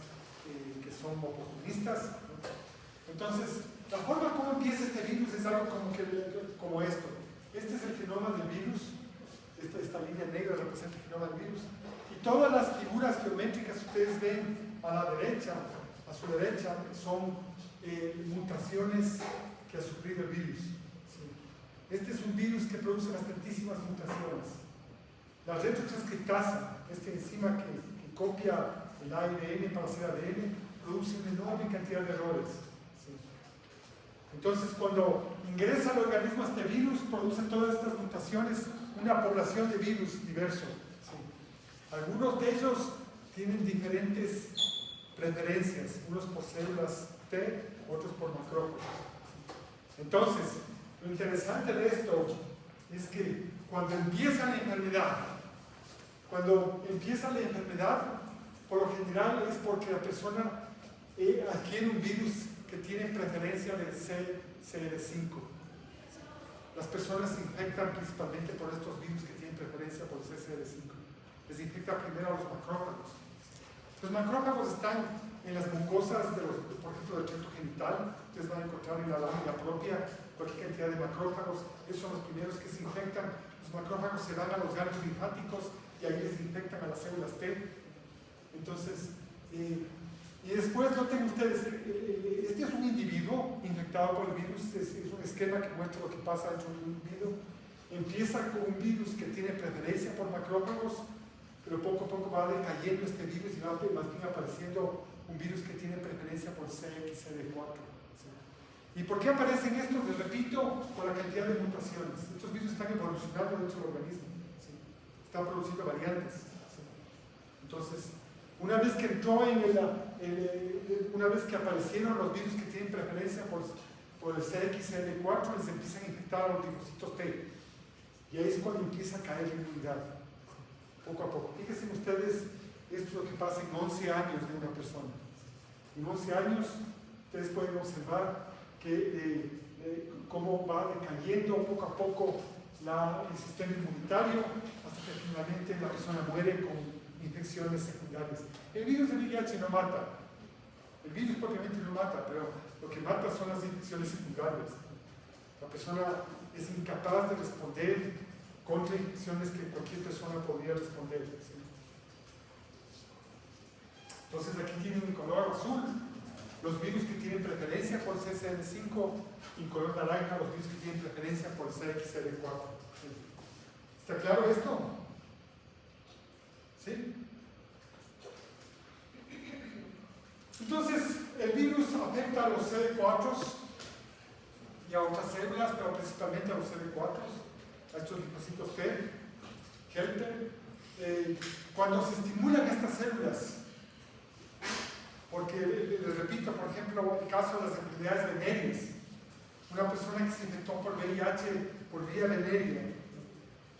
S1: que son oportunistas. Entonces, la forma como empieza este virus es algo como esto. Este es el genoma del virus. Esta línea negra representa el genoma del virus. Y todas las figuras geométricas que ustedes ven a la derecha, a su derecha, son mutaciones que ha sufrido el virus. ¿Sí? Este es un virus que produce bastantísimas mutaciones. La retrotranscriptasa, esta enzima que copia el ARN para hacer ADN, produce una enorme cantidad de errores. ¿Sí? Entonces, cuando ingresa al organismo este virus, produce todas estas mutaciones, una población de virus diverso. ¿Sí? Algunos de ellos tienen diferentes preferencias, unos por células T, otros por macrófagos. Entonces, lo interesante de esto es que cuando empieza la enfermedad, por lo general es porque la persona adquiere un virus que tiene preferencia de CCL5. Las personas se infectan principalmente por estos virus que tienen preferencia por CCL5. Les infecta primero a los macrófagos. Los macrófagos están en las mucosas, por ejemplo, del tracto genital. Ustedes van a encontrar en la lámina propia cualquier cantidad de macrófagos. Esos son los primeros que se infectan. Los macrófagos se van a los ganglios linfáticos y ahí les infectan a las células T. Entonces, y después noten ustedes, este es un individuo infectado por el virus, es un esquema que muestra lo que pasa dentro de un individuo. Empieza con un virus que tiene preferencia por macrófagos, pero poco a poco va decayendo este virus y va más bien apareciendo un virus que tiene preferencia por CXCD4. ¿Sí? ¿Y por qué aparecen estos? Les repito, por la cantidad de mutaciones. Estos virus están evolucionando dentro del organismo. ¿Sí? Están produciendo variantes. ¿Sí? Entonces, una vez que aparecieron los virus que tienen preferencia por el CXCD4, les empiezan a infectar a los linfocitos T. Y ahí es cuando empieza a caer la inmunidad. Poco a poco. Fíjense ustedes, esto es lo que pasa en 11 años de una persona. En 11 años, ustedes pueden observar cómo va decayendo poco a poco el sistema inmunitario, hasta que finalmente la persona muere con infecciones secundarias. El virus de VIH no mata. El virus propiamente no mata, pero lo que mata son las infecciones secundarias. La persona es incapaz de responder contra infecciones que cualquier persona podría responder. ¿Sí? Entonces aquí tienen en color azul los virus que tienen preferencia por CCL5 y en color naranja los virus que tienen preferencia por CXCD4. ¿Sí? ¿Está claro esto? ¿Sí? Entonces el virus afecta a los CD4 y a otras células, pero principalmente a los CD4. A estos linfocitos T, helper, cuando se estimulan estas células, porque les repito, por ejemplo, el caso de las enfermedades venéreas, una persona que se infectó por VIH por vía venérea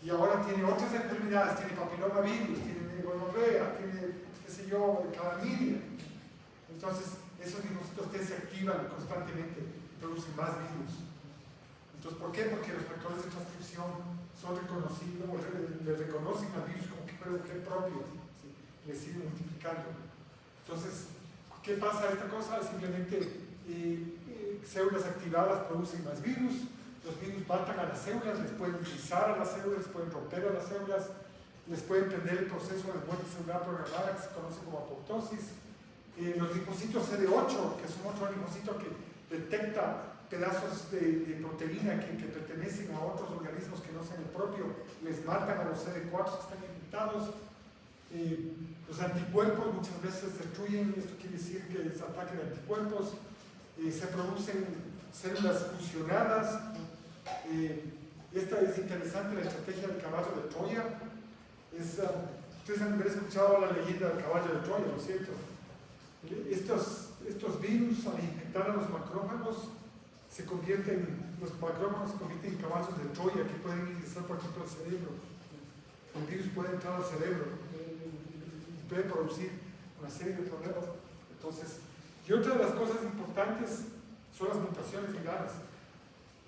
S1: y ahora tiene otras enfermedades, tiene papilomavirus, tiene gonorrea, tiene, qué sé yo, clamidia. Entonces, esos linfocitos T se activan constantemente y producen más virus. Entonces, ¿por qué? Porque los factores de transcripción son reconocidos, le reconocen al virus como que fuera un gen propio, ¿sí? Le siguen multiplicando. Entonces, ¿qué pasa a esta cosa? Simplemente células activadas producen más virus, los virus matan a las células, les pueden pisar a las células, les pueden romper a las células, les pueden prender el proceso de muerte celular programada que se conoce como apoptosis. Los linfocitos CD8, que son otro linfocito que detecta pedazos de proteína que pertenecen a otros organismos que no sean el propio, les matan a los CD4 que están infectados. Los anticuerpos muchas veces destruyen, esto quiere decir que es ataque de anticuerpos, se producen células fusionadas. Esta es interesante, la estrategia del caballo de Troya. Ustedes han de haber escuchado la leyenda del caballo de Troya, ¿no es cierto? Estos virus, al infectar a los macrófagos, los macrófagos se convierten en caballos de Troya que pueden ingresar, por ejemplo, al cerebro. El virus puede entrar al cerebro y puede producir una serie de problemas. Entonces, y otra de las cosas importantes son las mutaciones virales.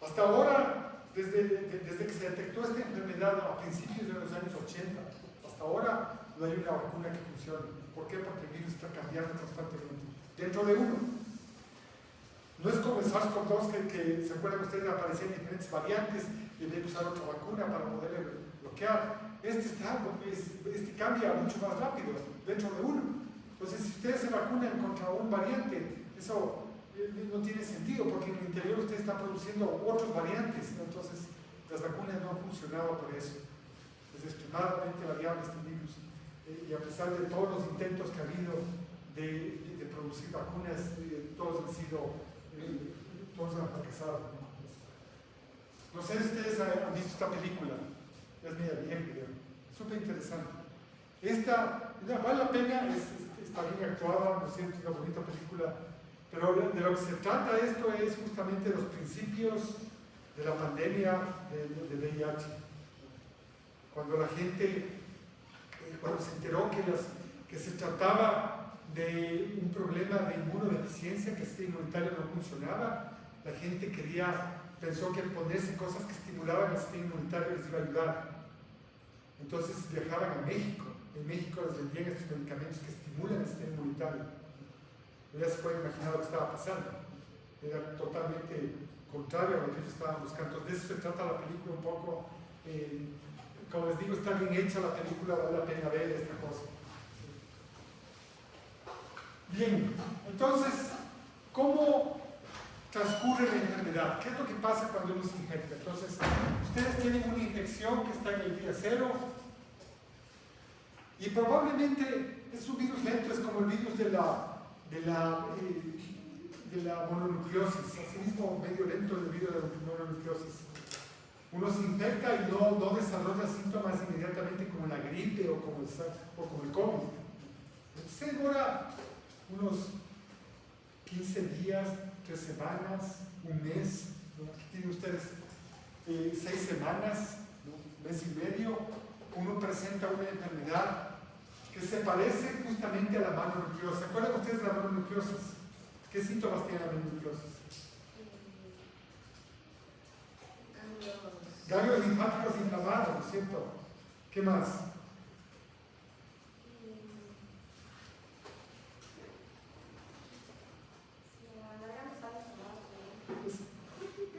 S1: Hasta ahora, desde que se detectó esta enfermedad a principios de los años 80, hasta ahora no hay una vacuna que funcione. ¿Por qué? Porque el virus está cambiando constantemente dentro de uno. No es como el SARS-CoV-2 que se acuerdan ustedes, aparecían diferentes variantes y había que usar otra vacuna para poder bloquear. Este cambia mucho más rápido dentro de uno. Entonces, si ustedes se vacunan contra un variante, eso no tiene sentido, porque en el interior usted está produciendo otros variantes, ¿no? Entonces las vacunas no han funcionado por eso. Es extremadamente variable este virus, y a pesar de todos los intentos que ha habido de producir vacunas, todos han fracasado. No sé si ustedes han visto esta película, es media vieja, súper interesante. Vale la pena, está bien actuada, ¿no es cierto? Es una bonita película. Pero de lo que se trata esto es justamente los principios de la pandemia de VIH. Cuando la gente, cuando se enteró que se trataba de un problema de inmunodeficiencia, que el sistema inmunitario no funcionaba, la gente pensó que ponerse cosas que estimulaban el sistema inmunitario les iba a ayudar. Entonces viajaban a México. En México les vendían estos medicamentos que estimulan el sistema inmunitario. Ya se puede imaginar lo que estaba pasando. Era totalmente contrario a lo que ellos estaban buscando. Entonces, de eso se trata la película un poco. Como les digo, está bien hecha la película, vale la pena ver esta cosa. Bien, entonces, ¿cómo transcurre la enfermedad? ¿Qué es lo que pasa cuando uno se infecta? Entonces, ustedes tienen una infección que está en el día 0 y probablemente es un virus lento, es como el virus de la mononucleosis, así mismo medio lento el virus de la mononucleosis. Uno se infecta y no desarrolla síntomas inmediatamente como la gripe o como el COVID. Se demora unos 15 días, 3 semanas, un mes, ¿no? Aquí tienen ustedes 6 semanas, ¿no? Mes y medio, uno presenta una enfermedad que se parece justamente a la mononucleosis. ¿Se acuerdan ustedes de la mononucleosis? ¿Qué síntomas tiene la mononucleosis? Ganglios linfáticos inflamados, ¿no es cierto? ¿Qué más?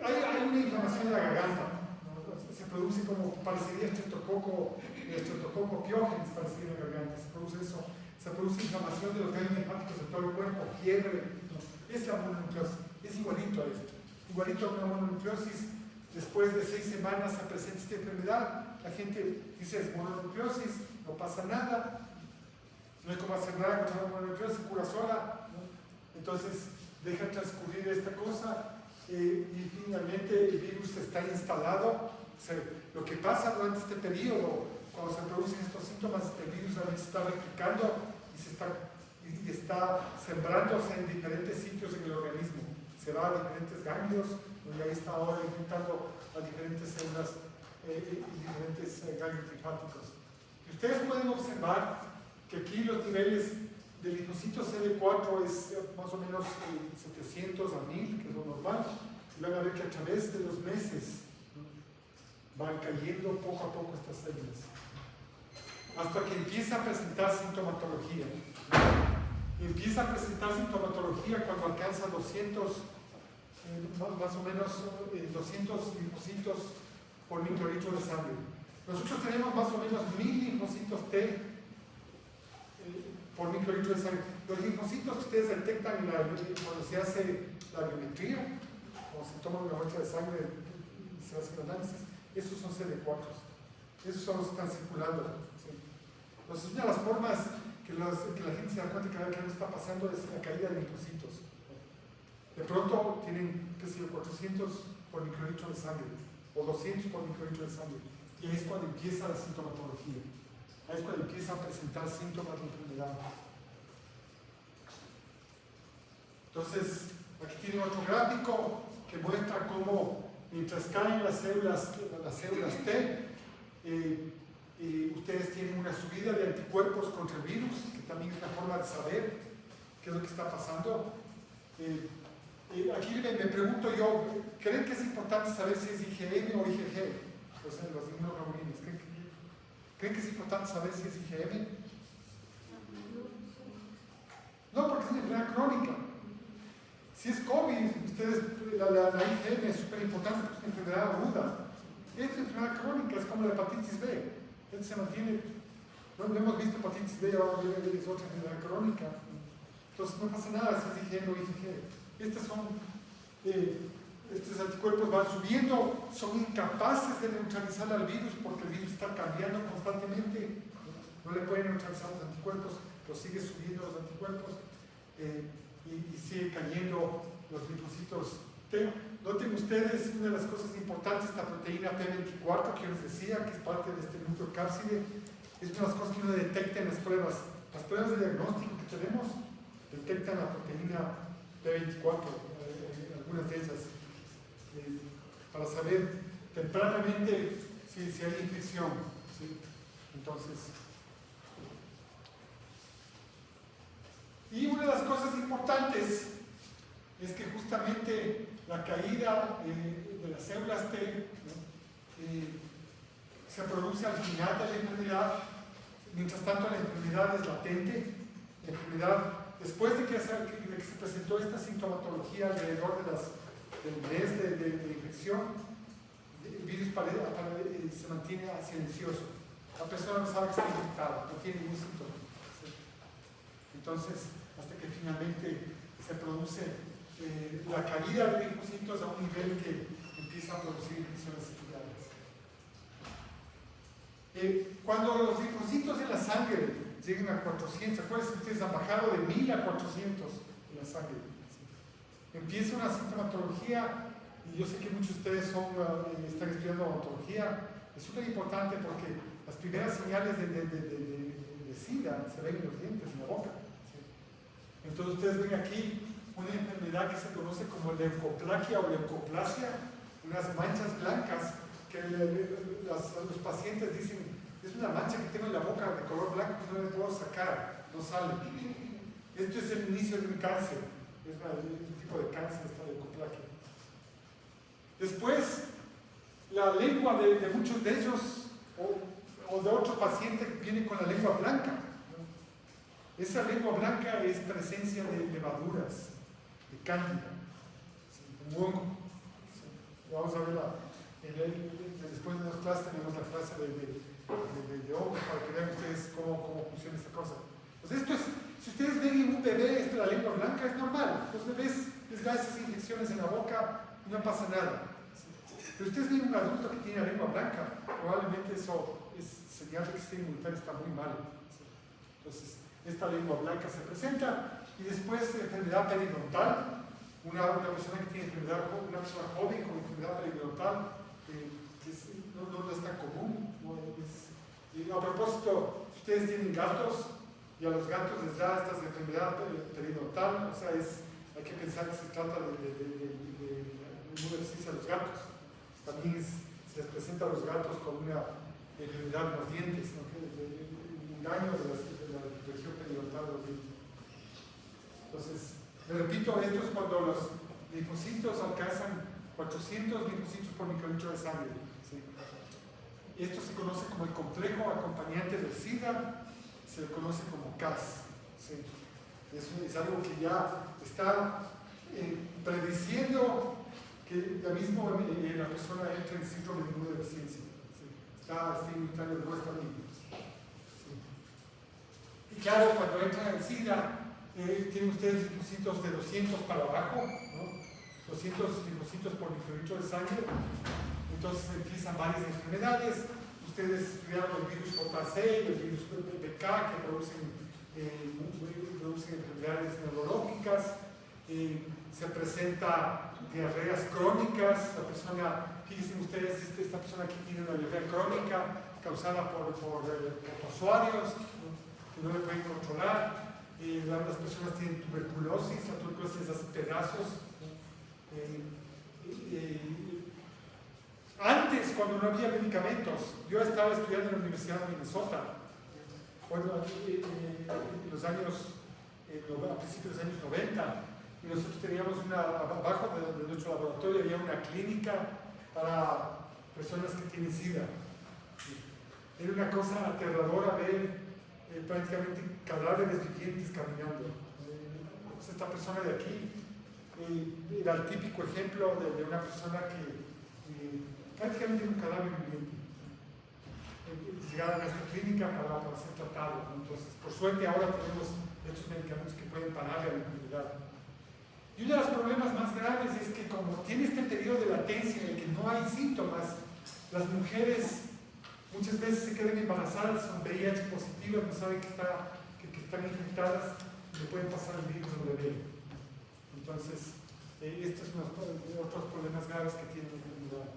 S1: Hay una inflamación de la garganta, ¿no? Se produce como parecería estreptococo piógenes, parecería en la garganta, se produce eso, se produce inflamación de los ganglios linfáticos de todo el cuerpo, fiebre, ¿no? Es la mononucleosis, es igualito a esto, igualito a una mononucleosis. Después de 6 semanas se presenta esta enfermedad, la gente dice es mononucleosis, no pasa nada, no hay como hacer nada contra la mononucleosis, se cura sola, ¿no? Entonces deja transcurrir esta cosa. Y finalmente el virus está instalado. O sea, lo que pasa durante este periodo, cuando se producen estos síntomas, el virus realmente se está replicando y está sembrándose en diferentes sitios en el organismo. Se va a diferentes ganglios, y ahí está ahora infectando a diferentes células y diferentes ganglios linfáticos. Y ustedes pueden observar que aquí los niveles del linfocito CD4 es más o menos 700 a 1000, que es lo normal, y van a ver que a través de los meses van cayendo poco a poco estas células, hasta que empieza a presentar sintomatología. Y empieza a presentar sintomatología cuando alcanza 200, más o menos 200 linfocitos por microlitro de sangre. Nosotros tenemos más o menos 1000 linfocitos T por microlitro de sangre. Los linfocitos que ustedes detectan cuando se hace la biometría, cuando se toma una muestra de sangre y se hace el análisis, esos son CD4. Esos son los que están circulando. ¿Sí? Entonces, una de las formas que la gente se da cuenta que algo está pasando es la caída de linfocitos. De pronto tienen, qué sé yo, 400 por microlitro de sangre, o 200 por microlitro de sangre. Y ahí es cuando empieza la sintomatología. Ahí es cuando empieza a presentar síntomas de enfermedad. Entonces, aquí tienen otro gráfico que muestra cómo mientras caen las células T, ustedes tienen una subida de anticuerpos contra el virus, que también es una forma de saber qué es lo que está pasando. Aquí me pregunto yo, ¿creen que es importante saber si es IgM o IgG? O sea, los inmunoglobulines, ¿creen que es importante saber si es IgM? No, porque es una enfermedad crónica. Si es COVID, la IgM es súper importante porque es una enfermedad aguda. Esta es una enfermedad crónica, es como la hepatitis B. Esta se mantiene, no hemos visto hepatitis B, ahora es otra enfermedad crónica. Entonces no pasa nada si es IgM o IgG. Estos anticuerpos van subiendo, son incapaces de neutralizar al virus porque el virus está cambiando constantemente. No le pueden neutralizar los anticuerpos, pero sigue subiendo los anticuerpos y sigue cayendo los linfocitos T. Noten ustedes, una de las cosas importantes, esta proteína P24 que yo les decía, que es parte de este nucleocápside, es una de las cosas que uno detecta en las pruebas. Las pruebas de diagnóstico que tenemos detectan la proteína P24, algunas de esas, para saber tempranamente si hay infección. ¿Sí? Entonces, y una de las cosas importantes es que justamente la caída de las células T se produce al final de la enfermedad. Mientras tanto, la enfermedad es latente. La enfermedad, después de que se presentó esta sintomatología alrededor del mes de infección, el virus se mantiene silencioso. La persona no sabe que está infectada, no tiene ningún síntoma. ¿Sí? Entonces, hasta que finalmente se produce la caída de linfocitos a un nivel que empieza a producir infecciones secundarias. Cuando los linfocitos en la sangre llegan a 400, acuérdense que ustedes han bajado de 1000 a 400 en la sangre. Empieza una sintomatología, y yo sé que muchos de ustedes están estudiando odontología. Es súper importante porque las primeras señales de SIDA se ven en los dientes, en la boca. ¿Sí? Entonces ustedes ven aquí una enfermedad que se conoce como leucoplaquia o leucoplasia, unas manchas blancas que los pacientes dicen, es una mancha que tengo en la boca de color blanco que no le puedo sacar, no sale. Esto es el inicio de un cáncer, es un tipo de cáncer, esta leucoplaquia. Después, la lengua de muchos de ellos o de otro paciente viene con la lengua blanca. Esa lengua blanca es presencia de levaduras, de cándida, un hongo. Vamos a ver después de las clases tenemos la clase de hongos para que vean ustedes cómo funciona esta cosa. Pues esto es, si ustedes ven en un bebé, esto de la lengua blanca es normal. Los bebés les dan esas infecciones en la boca y no pasa nada. Pero ustedes ven un adulto que tiene la lengua blanca, probablemente eso es señal de que el sistema inmunitario está muy mal. Entonces, esta lengua blanca se presenta y después enfermedad periodontal. Una persona que tiene una persona joven con enfermedad periodontal no es tan común. A propósito, ustedes tienen gatos y a los gatos les da esta enfermedad periodontal, o sea, hay que pensar que se trata de inmunodeficiencia a los gatos. También se les presenta a los gatos con una enfermedad en los dientes, ¿no? Un daño de la región periodontal de los dientes. Entonces, les repito, esto es cuando los linfocitos alcanzan 400 linfocitos por microlitro de sangre. ¿Sí? Esto se conoce como el complejo acompañante del SIDA, se le conoce como CAS. ¿Sí? Es algo que ya está prediciendo que ya mismo la persona entra en síndrome de inmunodeficiencia. ¿Sí? Está inmunitario de nuestra vida. ¿Sí? Y claro, cuando entra en SIDA, tienen ustedes linfocitos de 200 para abajo, ¿no? 200 linfocitos por microlitro de sangre. Entonces empiezan varias enfermedades. Ustedes estudiaron el virus JC y el virus BK que producen enfermedades neurológicas. Se presenta diarreas crónicas. La persona, fíjense ustedes, esta persona aquí tiene una diarrea crónica causada por usuarios que no le pueden controlar. Las personas tienen tuberculosis, la tuberculosis les hace pedazos. Antes, cuando no había medicamentos, yo estaba estudiando en la Universidad de Minnesota, bueno, en los años, a principios de los años 90, y nosotros teníamos abajo de nuestro laboratorio había una clínica para personas que tienen SIDA. Era una cosa aterradora ver prácticamente cadáveres vivientes caminando. Pues esta persona de aquí era el típico ejemplo de una persona que prácticamente era un cadáver viviente. Llegaron a esta clínica para ser tratados. Entonces, por suerte ahora tenemos estos medicamentos que pueden parar la enfermedad. Y uno de los problemas más graves es que como tiene este periodo de latencia en el que no hay síntomas, las mujeres muchas veces se quedan embarazadas, son VIH positivas, no saben que están infectadas y le pueden pasar el virus al bebé. Entonces, estos son otros problemas graves que tiene la enfermedad.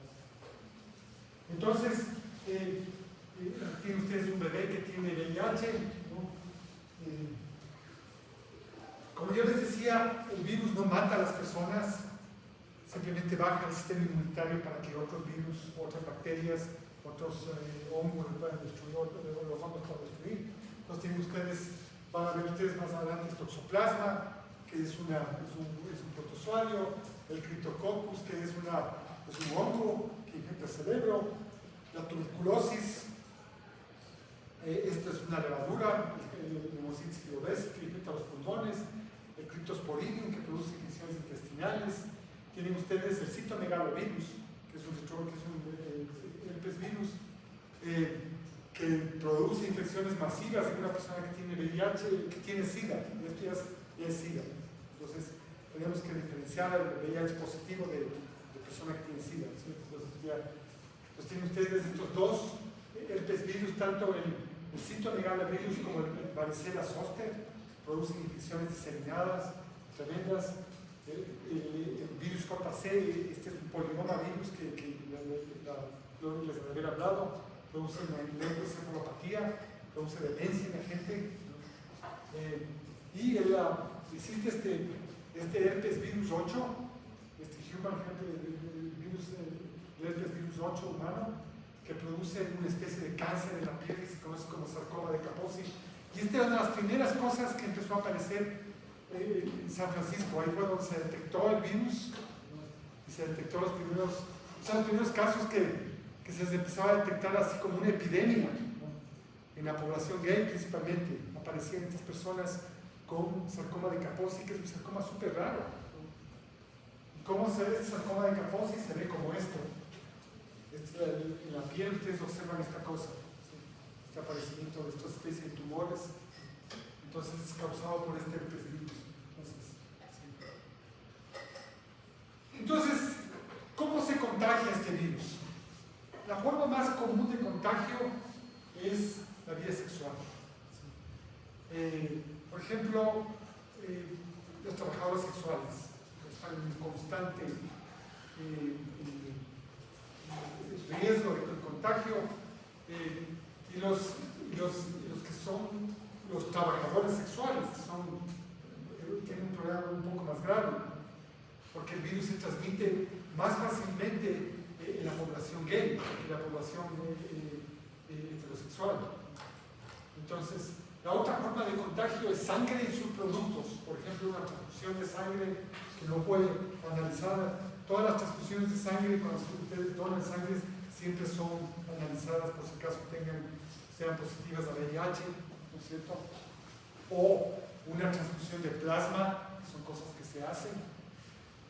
S1: Entonces, tienen ustedes un bebé que tiene VIH, ¿no? Como yo les decía, el virus no mata a las personas, simplemente baja el sistema inmunitario para que otros virus, otras bacterias, otros hongos puedan destruir, los hongos puedan destruir. Entonces van a ver ustedes más adelante el toxoplasma, que es un protozoario, el Cryptococcus, que es un hongo que infecta el cerebro, la tuberculosis, esta es una levadura, el Pneumocystis obesis, que infecta los pulmones, el Cryptosporidium, que produce infecciones intestinales. Tienen ustedes el citomegalovirus, que es un herpes virus, que produce infecciones masivas en una persona que tiene VIH, que tiene SIDA. Esto ya es SIDA. Entonces, tenemos que diferenciar el VIH positivo de persona que tiene SIDA. Entonces, tienen ustedes estos dos herpes virus, tanto el citomegalovirus como el varicela zoster, producen infecciones diseminadas, tremendas. El virus JC, este es un polinoma virus que les haber hablado, produce una encefalopatía, produce demencia en la gente. Existe este herpes virus 8, este human herpes virus 8 humano, que produce una especie de cáncer en la piel que se conoce como sarcoma de Kaposi. Y esta es una de las primeras cosas que empezó a aparecer en San Francisco. Ahí fue donde se detectó el virus y se detectó los primeros casos que se les empezaba a detectar así como una epidemia, ¿no? En la población gay principalmente. Aparecían estas personas con sarcoma de Kaposi, que es un sarcoma súper raro, ¿no? ¿Y cómo se ve este sarcoma de Kaposi? Se ve como esto. En la piel ustedes observan esta cosa, ¿sí? Este aparecimiento de esta especie de tumores. Entonces es causado por este herpes virus. Entonces, ¿cómo se contagia este virus? La forma más común de contagio es la vía sexual. Por ejemplo, los trabajadores sexuales están en constante riesgo de contagio, y los que son los trabajadores sexuales, que tienen un problema un poco más grave, porque el virus se transmite más fácilmente en la población gay que en la población heterosexual. Entonces, la otra forma de contagio es sangre y subproductos. Por ejemplo, una transfusión de sangre que no puede analizar. Todas las transfusiones de sangre, cuando ustedes donan sangre, siempre son analizadas por si acaso sean positivas a VIH, ¿no es cierto? O una transfusión de plasma, que son cosas que se hacen.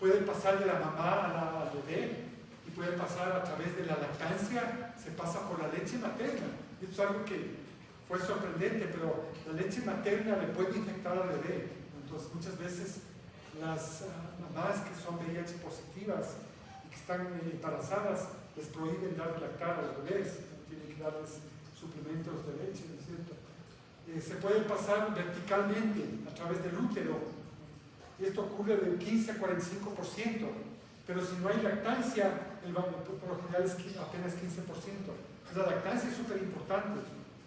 S1: Puede pasar de la mamá al bebé, y puede pasar a través de la lactancia, se pasa por la leche materna. Y esto es algo que fue sorprendente, pero la leche materna le puede infectar al bebé. Entonces muchas veces las mamás que son VIH positivas y que están embarazadas, les prohíben dar lactar a los bebés, tienen que darles suplementos de leche, ¿no es cierto? Se puede pasar verticalmente a través del útero. Esto ocurre del 15 a 45%, pero si no hay lactancia, por lo general es apenas 15%. Entonces, la lactancia es súper importante.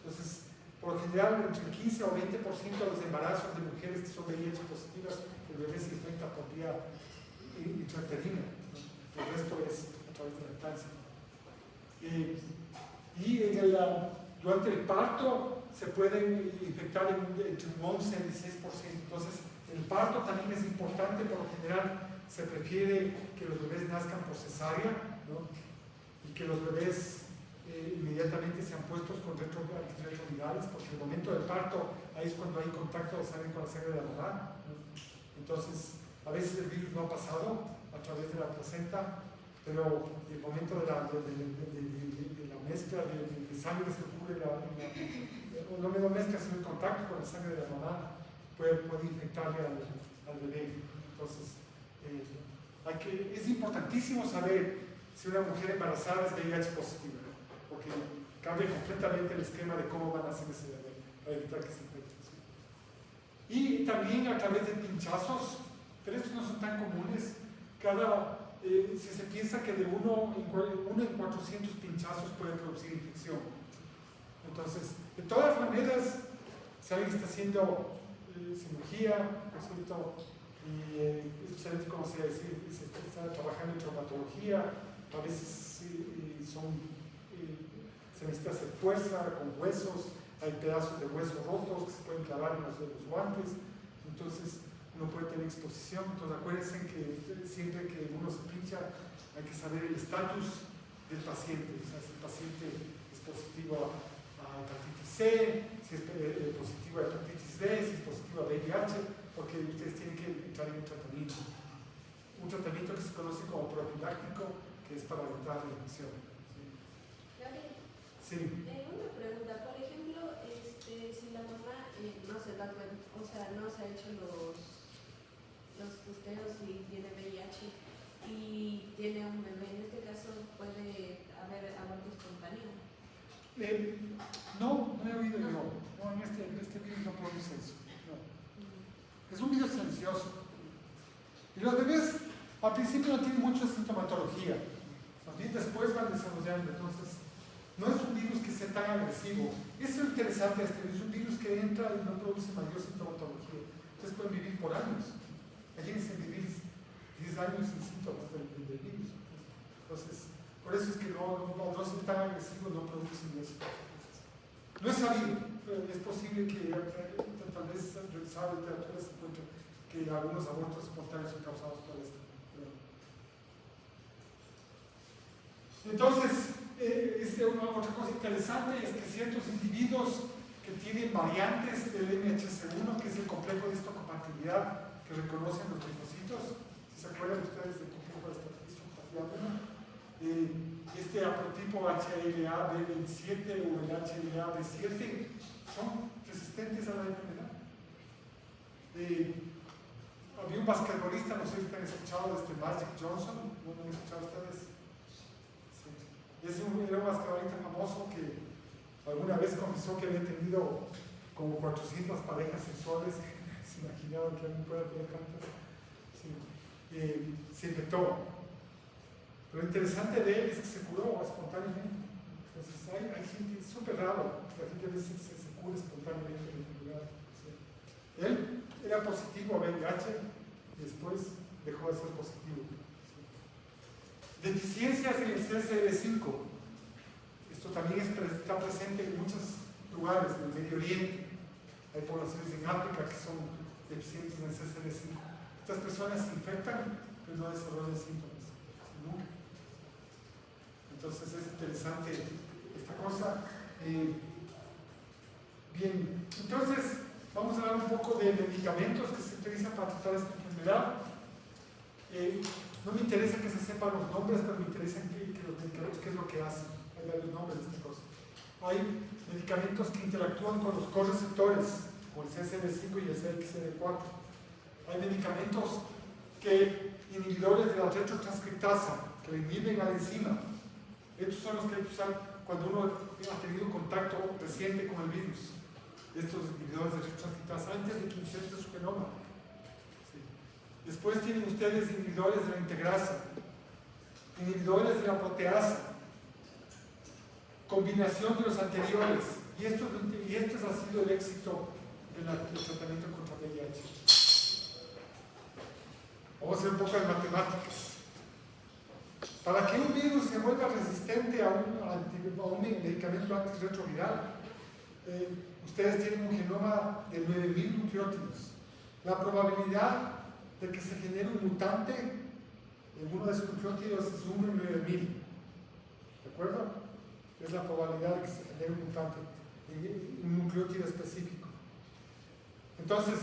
S1: Entonces, por lo general, entre el 15 o 20% de los embarazos de mujeres que son VIH positivas, el bebé se infecta por vía intrauterina, ¿no? El resto es a través de lactancia. Durante el parto se pueden infectar entre un 11 y 16%. Entonces, el parto también es importante. Por lo general, se prefiere que los bebés nazcan por cesárea, ¿no? Y que los bebés inmediatamente sean puestos con antirretrovirales, porque en el momento del parto, ahí es cuando hay contacto de sangre con la sangre de la mamá, ¿no? Entonces, a veces el virus no ha pasado a través de la placenta, pero en el momento de la mezcla de sangre se ocurre, no me lo mezcla, sino el contacto con la sangre de la mamá puede infectarle al bebé. Entonces, es importantísimo saber si una mujer embarazada es VIH positiva, ¿no? Porque cambia completamente el esquema de cómo van a hacer ese bebé para evitar que se infecte, ¿sí? Y también a través de pinchazos, pero estos no son tan comunes. Si se piensa que de uno en 400 pinchazos puede producir infección. Entonces, de todas maneras, si alguien está haciendo cirugía, por cierto, y especialmente como se está trabajando en traumatología, a veces se necesita hacer fuerza con huesos, hay pedazos de huesos rotos que se pueden clavar en los guantes, entonces uno puede tener exposición. Entonces acuérdense que siempre que uno se pincha hay que saber el estatus del paciente, o sea, si el paciente es positivo a hepatitis C, si es positivo a hepatitis B, si es positivo a VIH, porque ustedes tienen que entrar en un tratamiento que se conoce como profiláctico, que es para evitar la infección. Sí.
S3: Una pregunta, por ejemplo, si la mamá no se da cuenta, o sea, no se ha hecho los testeos y tiene VIH y tiene un bebé, en este caso puede haber aborto espontáneo.
S1: No he oído yo. No, en este virus no produce eso. No. Es un virus silencioso. Y los bebés al principio no tienen mucha sintomatología. Más bien después van desarrollando. Entonces, no es un virus que sea tan agresivo. Eso es lo interesante de este virus. Es un virus que entra y no produce mayor sintomatología. Entonces pueden vivir por años. Imagínense vivir 10 años sin síntomas del virus. Entonces, por eso es que no son tan agresivos, no producen eso. No es sabido, pero es posible que tal vez revisar la literatura se encuentre que algunos abortos espontáneos son causados por esto. Entonces, otra cosa interesante es que ciertos individuos que tienen variantes del MHC1, que es el complejo de histocompatibilidad que reconocen los linfocitos, si se acuerdan ustedes del complejo de histocompatibilidad, este haplatipo HLA-B27 o el HLA-B7 son resistentes a la enfermedad. Había un basquetbolista, no sé si han escuchado de Magic Johnson, ¿no lo han escuchado ustedes? Era un basquetbolista famoso que alguna vez confesó que había tenido como 400 parejas sexuales. ¿Se imaginaban que alguien pueda tener tantas? Sí. Se infectó. Pero lo interesante de él es que se curó espontáneamente. Entonces hay gente, es súper raro, la gente a veces se cura espontáneamente de la enfermedad. Sí. Él era positivo a VIH y después dejó de ser positivo. Deficiencias en el CCD5. Esto también está presente en muchos lugares, en el Medio Oriente. Hay poblaciones en África que son deficientes en el CCD5. Estas personas se infectan, pero no desarrollan síntomas. Nunca. Entonces es interesante esta cosa. Bien, entonces vamos a hablar un poco de medicamentos que se utilizan para tratar esta enfermedad. No me interesa que se sepan los nombres, pero me interesa que los medicamentos, qué es lo que hacen. Hay varios nombres de esta cosa. Hay medicamentos que interactúan con los correceptores, como el CCD5 y el CXCD4. Hay medicamentos inhibidores de la retrotranscriptasa, que le inhiben a la enzima. Estos son los que hay que usar cuando uno ha tenido contacto reciente con el virus. Estos inhibidores de retrotranscriptasa antes de que inserte su genoma. Sí. Después tienen ustedes inhibidores de la integrasa, inhibidores de la proteasa, combinación de los anteriores. Y esto ha sido el éxito del tratamiento contra VIH. Vamos a hacer un poco de matemáticas. Para que un virus se vuelva resistente a un medicamento antirretroviral, ustedes tienen un genoma de 9.000 nucleótidos. La probabilidad de que se genere un mutante en uno de esos nucleótidos es 1 en 9.000. ¿De acuerdo? Es la probabilidad de que se genere un mutante en un nucleótido específico. Entonces,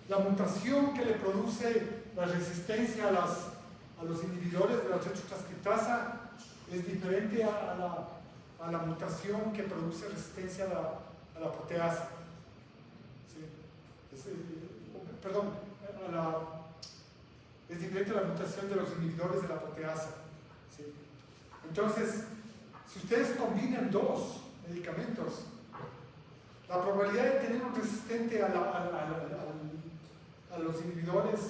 S1: la mutación que le produce la resistencia a los inhibidores de la retrotranscriptasa es diferente a la mutación que produce resistencia a la proteasa. ¿Sí? Es diferente a la mutación de los inhibidores de la proteasa. ¿Sí? Entonces, si ustedes combinan dos medicamentos, la probabilidad de tener un resistente a los inhibidores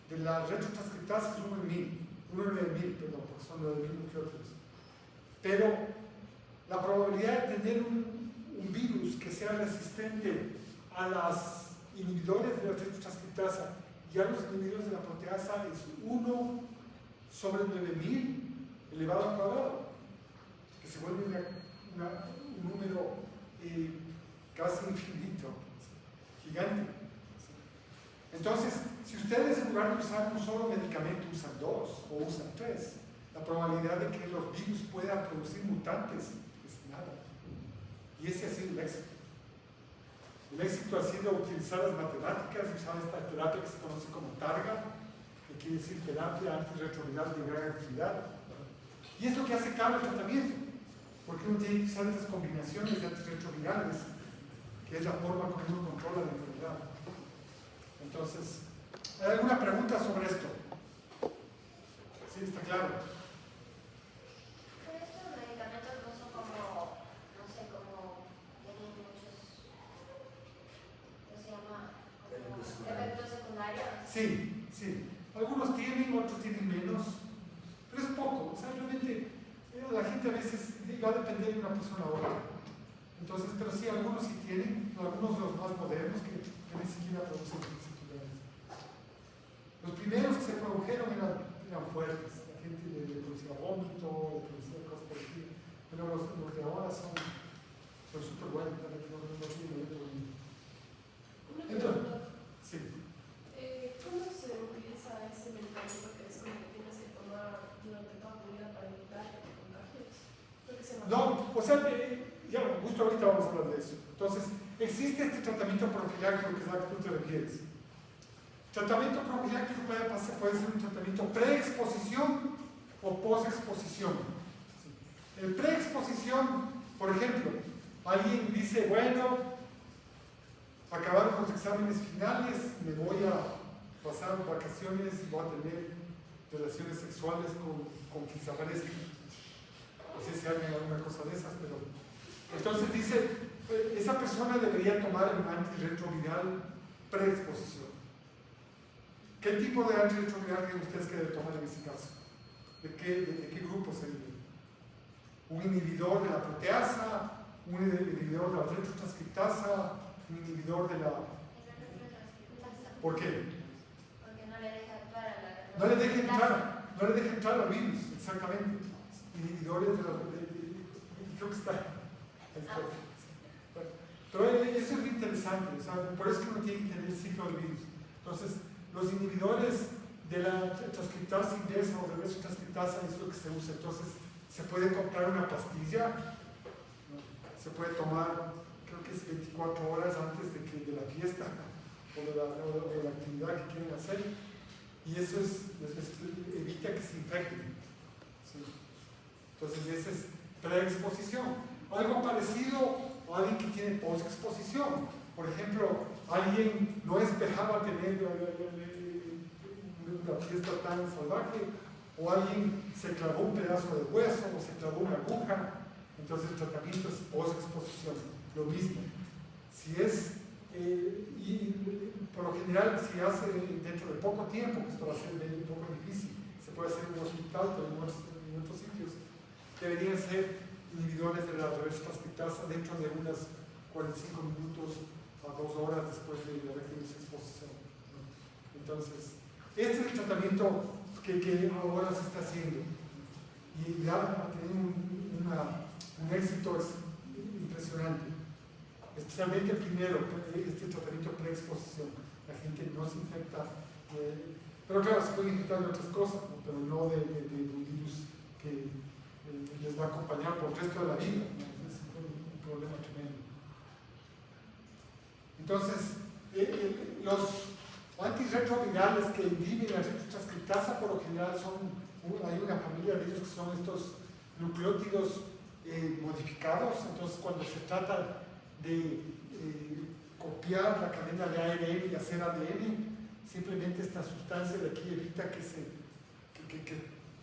S1: de la retrotranscriptasa es 1 en 9.000, perdón, porque son 9.000 nucleótidos. Pero la probabilidad de tener un virus que sea resistente a los inhibidores de la retrotranscriptasa y a los inhibidores de la proteasa es 1 sobre 9.000 elevado al cuadrado, que se vuelve un número casi infinito, gigante. Entonces, si ustedes en lugar de usar un solo medicamento usan 2 o usan 3, la probabilidad de que los virus puedan producir mutantes es nada. Y ese ha sido el éxito. El éxito ha sido utilizar las matemáticas y usar esta terapia que se conoce como TARGA, que quiere decir terapia antirretroviral de gran actividad. Y es lo que hace cada tratamiento, porque uno tiene que usar esas combinaciones de antirretrovirales, que es la forma como uno controla la enfermedad. Entonces, ¿hay alguna pregunta sobre esto? ¿Sí? ¿Está claro?
S2: Pero estos medicamentos no son como, no sé, como tienen muchos, ¿qué se llama? Como efectos secundarios.
S1: Sí, sí. Algunos tienen, otros tienen menos, pero es poco. O sea, realmente la gente a veces va a depender de una persona a otra. Entonces, pero sí, algunos sí tienen, algunos de los más modernos que ni siquiera producen efectos secundarios. Los primeros que se produjeron eran fuertes, la gente le producía vómito, le producía cosas por aquí, pero los de ahora son súper buenos, no tienen problema. Entonces, sí.
S3: ¿Cómo se utiliza ese medicamento que es como que tienes que tomar durante toda tu vida para evitar que te contagies?
S1: No, o sea, ya justo ahorita vamos a hablar de eso. Entonces, existe este tratamiento profiláctico que es a lo que tú te refieres. Tratamiento profiláctico puede ser un tratamiento pre-exposición o post-exposición. En pre-exposición, por ejemplo, alguien dice, bueno, acabaron los exámenes finales, me voy a pasar vacaciones y voy a tener relaciones sexuales con quien se aparezca. No sé si alguien alguna cosa de esas, pero... Entonces dice, esa persona debería tomar un antirretroviral pre-exposición. ¿Qué tipo de antirretroviral creen ustedes que debe tomar en ese caso? ¿De qué grupo sería? ¿Un inhibidor de la proteasa? ¿Un inhibidor de la retrotranscriptasa? ¿Un inhibidor de la...? ¿Por qué?
S2: Porque no le deja actuar a la...
S1: No le deja entrar al virus, exactamente. Inhibidores de la... creo que está... Pero eso es interesante, o sea, por eso es que uno tiene que tener el ciclo del virus. Entonces, los inhibidores de la transcriptasa inversa o de la transcriptasa es lo que se usa. Entonces, se puede comprar una pastilla, ¿no? Se puede tomar, creo que es 24 horas antes de la fiesta o de la actividad que quieren hacer, y eso evita que se infecten. ¿Sí? Entonces, esa es preexposición. Algo parecido a alguien que tiene post-exposición. Por ejemplo, alguien no esperaba tener la fiesta tan salvaje, o alguien se clavó un pedazo de hueso o se clavó una aguja, entonces el tratamiento es post-exposición, lo mismo. Si es, y por lo general, si hace dentro de poco tiempo, que esto va a ser un poco difícil, se puede hacer en un hospital, pero en otros sitios, deberían ser inhibidores de la reversa transcriptasa dentro de unas 45 minutos a 2 horas después de la exposición. Entonces, este es el tratamiento que ahora se está haciendo y ya ha tenido un éxito impresionante, especialmente el primero, este tratamiento pre-exposición. La gente no se infecta, pero claro, se puede infectar de otras cosas, ¿no? Pero no de un virus que les va a acompañar por el resto de la vida, ¿no? Es un problema tremendo. Entonces, los antirretrovirales que inhiben la retrotranscriptasa por lo general hay una familia de ellos que son estos nucleótidos modificados. Entonces cuando se trata de copiar la cadena de ARN y hacer ADN, simplemente esta sustancia de aquí evita que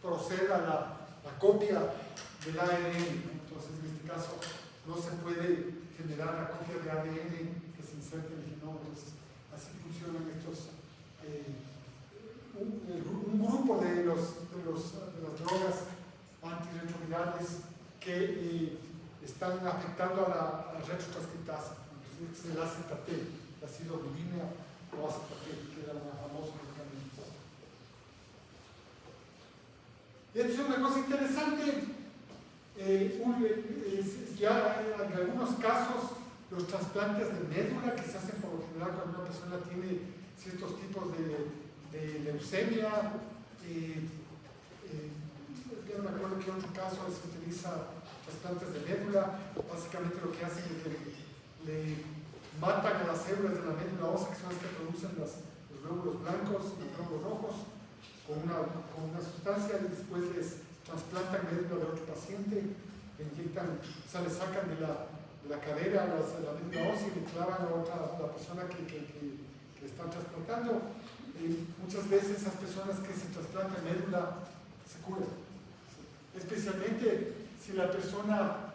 S1: proceda la copia del ARN. Entonces en este caso no se puede generar la copia de ADN que se inserta en el genoma. Entonces, así funcionan estos, un grupo de las drogas antirretrovirales que están afectando a la retrotranscriptasa. Entonces, este es el AZT, el ácido urina o AZT, que era una famosa medicamento. Y esto es una cosa interesante. Ya en algunos casos, los trasplantes de médula que se hacen por lo general cuando una persona tiene ciertos tipos de leucemia, yo no me acuerdo que otro caso se utiliza trasplantes de médula. Básicamente lo que hacen es que le matan a las células de la médula ósea, que son las que producen los glóbulos blancos y los glóbulos rojos, con una sustancia, y después les trasplantan médula de otro paciente, le inyectan, o sea, le sacan de la cadera la médula ósea y le clavan a la persona que están trasplantando. Muchas veces esas personas que se trasplantan médula se curan, especialmente si la persona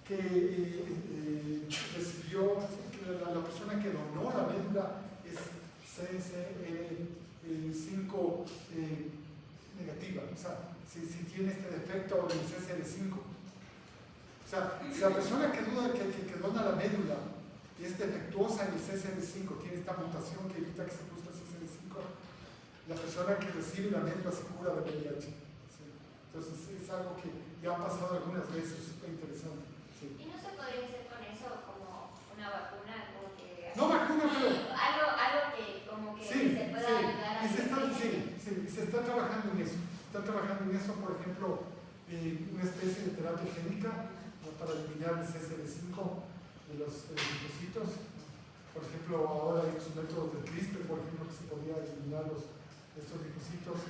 S1: que recibió, la persona que donó la médula es CCR5 negativa, o sea, si tiene este defecto del CCR5. O sea, si la persona que dona la médula es defectuosa en el CCR5, tiene esta mutación que evita que se produzca el CCR5, la persona que recibe la médula se cura de VIH. ¿Sí? Entonces es algo que ya ha pasado algunas veces, súper interesante. ¿Sí?
S2: ¿Y no se podría hacer con eso como una vacuna? Como que
S1: no vacuna, pero...
S2: Algo que como que
S1: sí,
S2: se pueda ayudar a...
S1: se está trabajando en eso. Está trabajando en eso, por ejemplo, una especie de terapia génica para eliminar el CCR5 de los linfocitos. Por ejemplo, ahora hay estos métodos de CRISPR, por ejemplo, que se podría eliminar estos linfocitos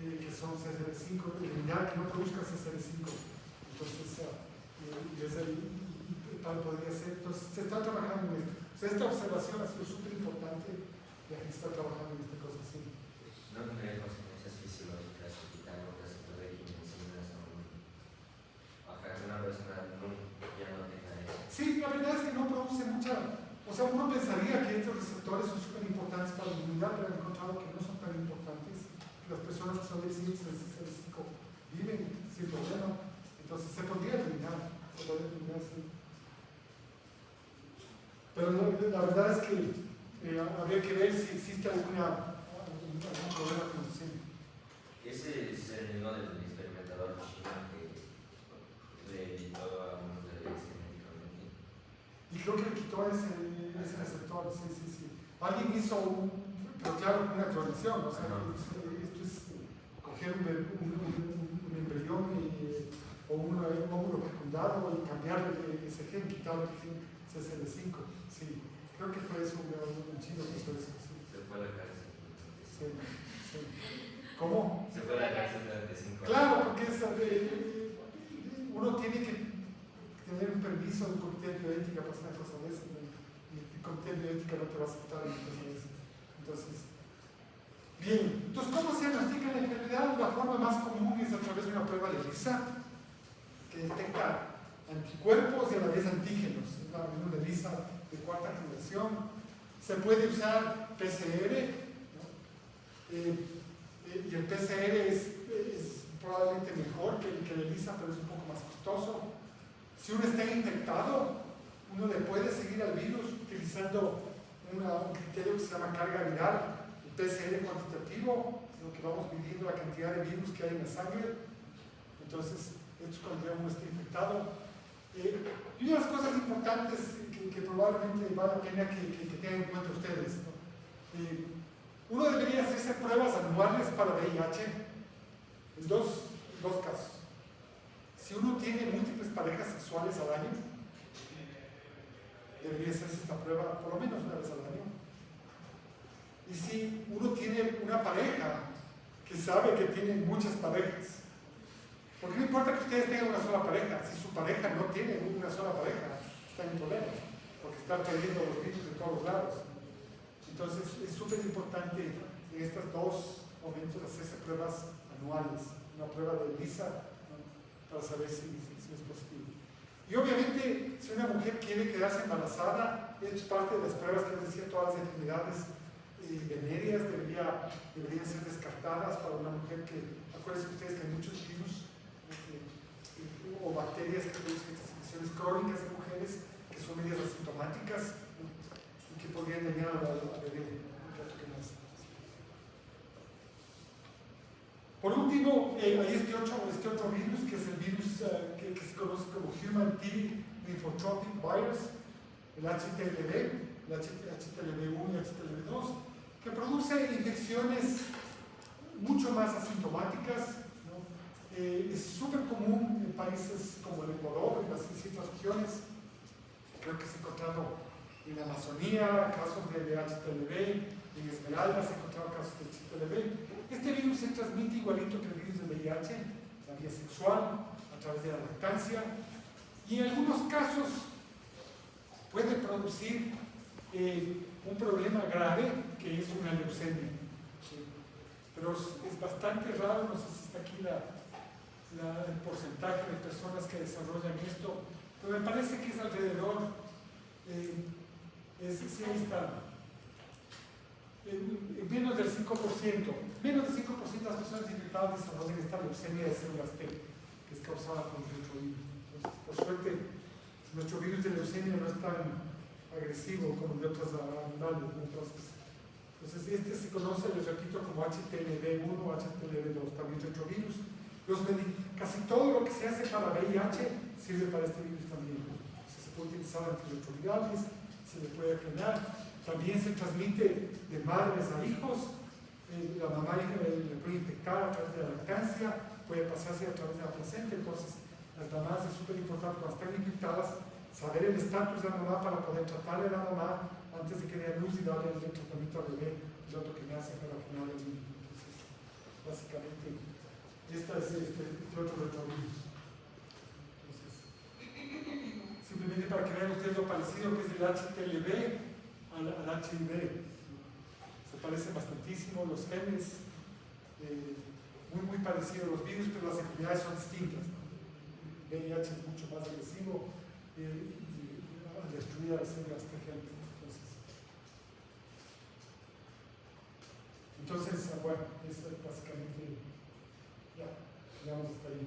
S1: que son CCR5, eliminar que no produzcan CCR5. Entonces, tal podría ser. Entonces, se está trabajando en esto. O sea, esta observación ha sido súper importante y la gente está trabajando en esta cosa así.
S4: No tendría consecuencias fisiológicas o quitarlo de enzimas o que una persona ya no tenga eso.
S1: Sí, la verdad es que no produce mucha. O sea, uno pensaría que estos receptores son súper importantes para la inmunidad, pero han encontrado que no son tan importantes. Las personas que son deficientes del CCR5 viven sin problema. Entonces se podría eliminar, sí. Pero la verdad es que habría que ver si existe algún problema con eso.
S4: Ese es el mismo del experimentador chino que le editó a unos de ese medicamento.
S1: Y creo que le quitó ese receptor, sí. Alguien hizo pero claro, una clonación, o sea, esto es coger un embrión o un óvulo fecundado y cambiarle ese gen, quitarle el gen CCR5. Sí, creo que fue eso, un chino que hizo eso. Sí.
S4: Se fue a la cárcel.
S1: Sí. ¿Cómo?
S4: Se fue a la cárcel durante 5 años.
S1: Claro, porque uno tiene que tener un permiso del comité de bioética para hacer una cosa de esa, y el comité de bioética no te va a aceptar una cosa de esa. Entonces, Bien, entonces, ¿cómo se diagnostica la enfermedad? La forma más común es a través de una prueba de ELISA, que detecta anticuerpos y a la vez antígenos. Es una ELISA de cuarta generación. Se puede usar PCR, ¿no? Y el PCR es probablemente mejor que el ELISA, pero es un poco más costoso. Si uno está infectado, uno le puede seguir al virus utilizando un criterio que se llama carga viral, el PCR cuantitativo, en lo que vamos midiendo la cantidad de virus que hay en la sangre. Entonces, esto es cuando ya uno está infectado. Y unas cosas importantes que probablemente vale la pena que tengan en cuenta ustedes, ¿no? Uno debería hacerse pruebas anuales para VIH en dos casos. Si uno tiene múltiples parejas sexuales al año, debería hacerse esta prueba por lo menos una vez al año. Y si uno tiene una pareja que sabe que tiene muchas parejas, porque no importa que ustedes tengan una sola pareja, si su pareja no tiene una sola pareja, está en problemas, porque están perdiendo los virus de todos lados. Entonces es súper importante en estos dos momentos hacerse pruebas anuales, una prueba de ELISA, ¿no? Para saber si es positivo. Y obviamente, si una mujer quiere quedarse embarazada, esto es parte de las pruebas que les decía, todas las enfermedades venéreas deberían ser descartadas para una mujer que, acuérdense ustedes que hay muchos virus o bacterias que producen estas infecciones crónicas en mujeres que son medias asintomáticas, ¿no? Y que podrían dañar al bebé. Por último, hay este otro virus, que es el virus que se conoce como Human T Lymphotropic Virus, el HTLV, el HTLV1 y HTLV2, que produce infecciones mucho más asintomáticas, ¿no? Es súper común en países como el Ecuador, en las distintas regiones. Creo que se ha encontrado en la Amazonía casos de HTLV, en Esmeralda se han encontrado casos de HTLV. Este virus se transmite igualito que el virus de VIH, la vía sexual, a través de la lactancia, y en algunos casos puede producir un problema grave que es una leucemia. ¿Sí? Pero es bastante raro, no sé si está aquí el porcentaje de personas que desarrollan esto, pero me parece que es alrededor, sí, ahí está. Menos del 5%, menos del 5% de las personas infectadas desarrollan esta leucemia de células T, que es causada por nuestro virus. Entonces, por suerte, nuestro virus de leucemia no es tan agresivo como el de otros animales. Entonces, este se conoce, les repito, como HTLV1 o HTLV2, también retrovirus. Casi todo lo que se hace para VIH sirve para este virus también. Se puede utilizar antirretrovirales, se le puede frenar. También se transmite de madres a hijos. La mamá le puede infectar a través de la lactancia, puede pasarse a través de la placenta. Entonces, las mamás es súper importante cuando están infectadas saber el estatus de la mamá para poder tratarle a la mamá antes de que dé a luz y darle el tratamiento al bebé, el otro que nace para la final del niño. Entonces, básicamente, este es otro retrovirus. Entonces, simplemente para que vean ustedes lo parecido que es el HTLV al HIV. Se parecen bastantísimo los genes, muy parecidos a los virus, pero las enfermedades son distintas, ¿no? El VIH es mucho más agresivo al destruir a las células T helper. Entonces, bueno, eso es básicamente, ya, llegamos hasta ahí.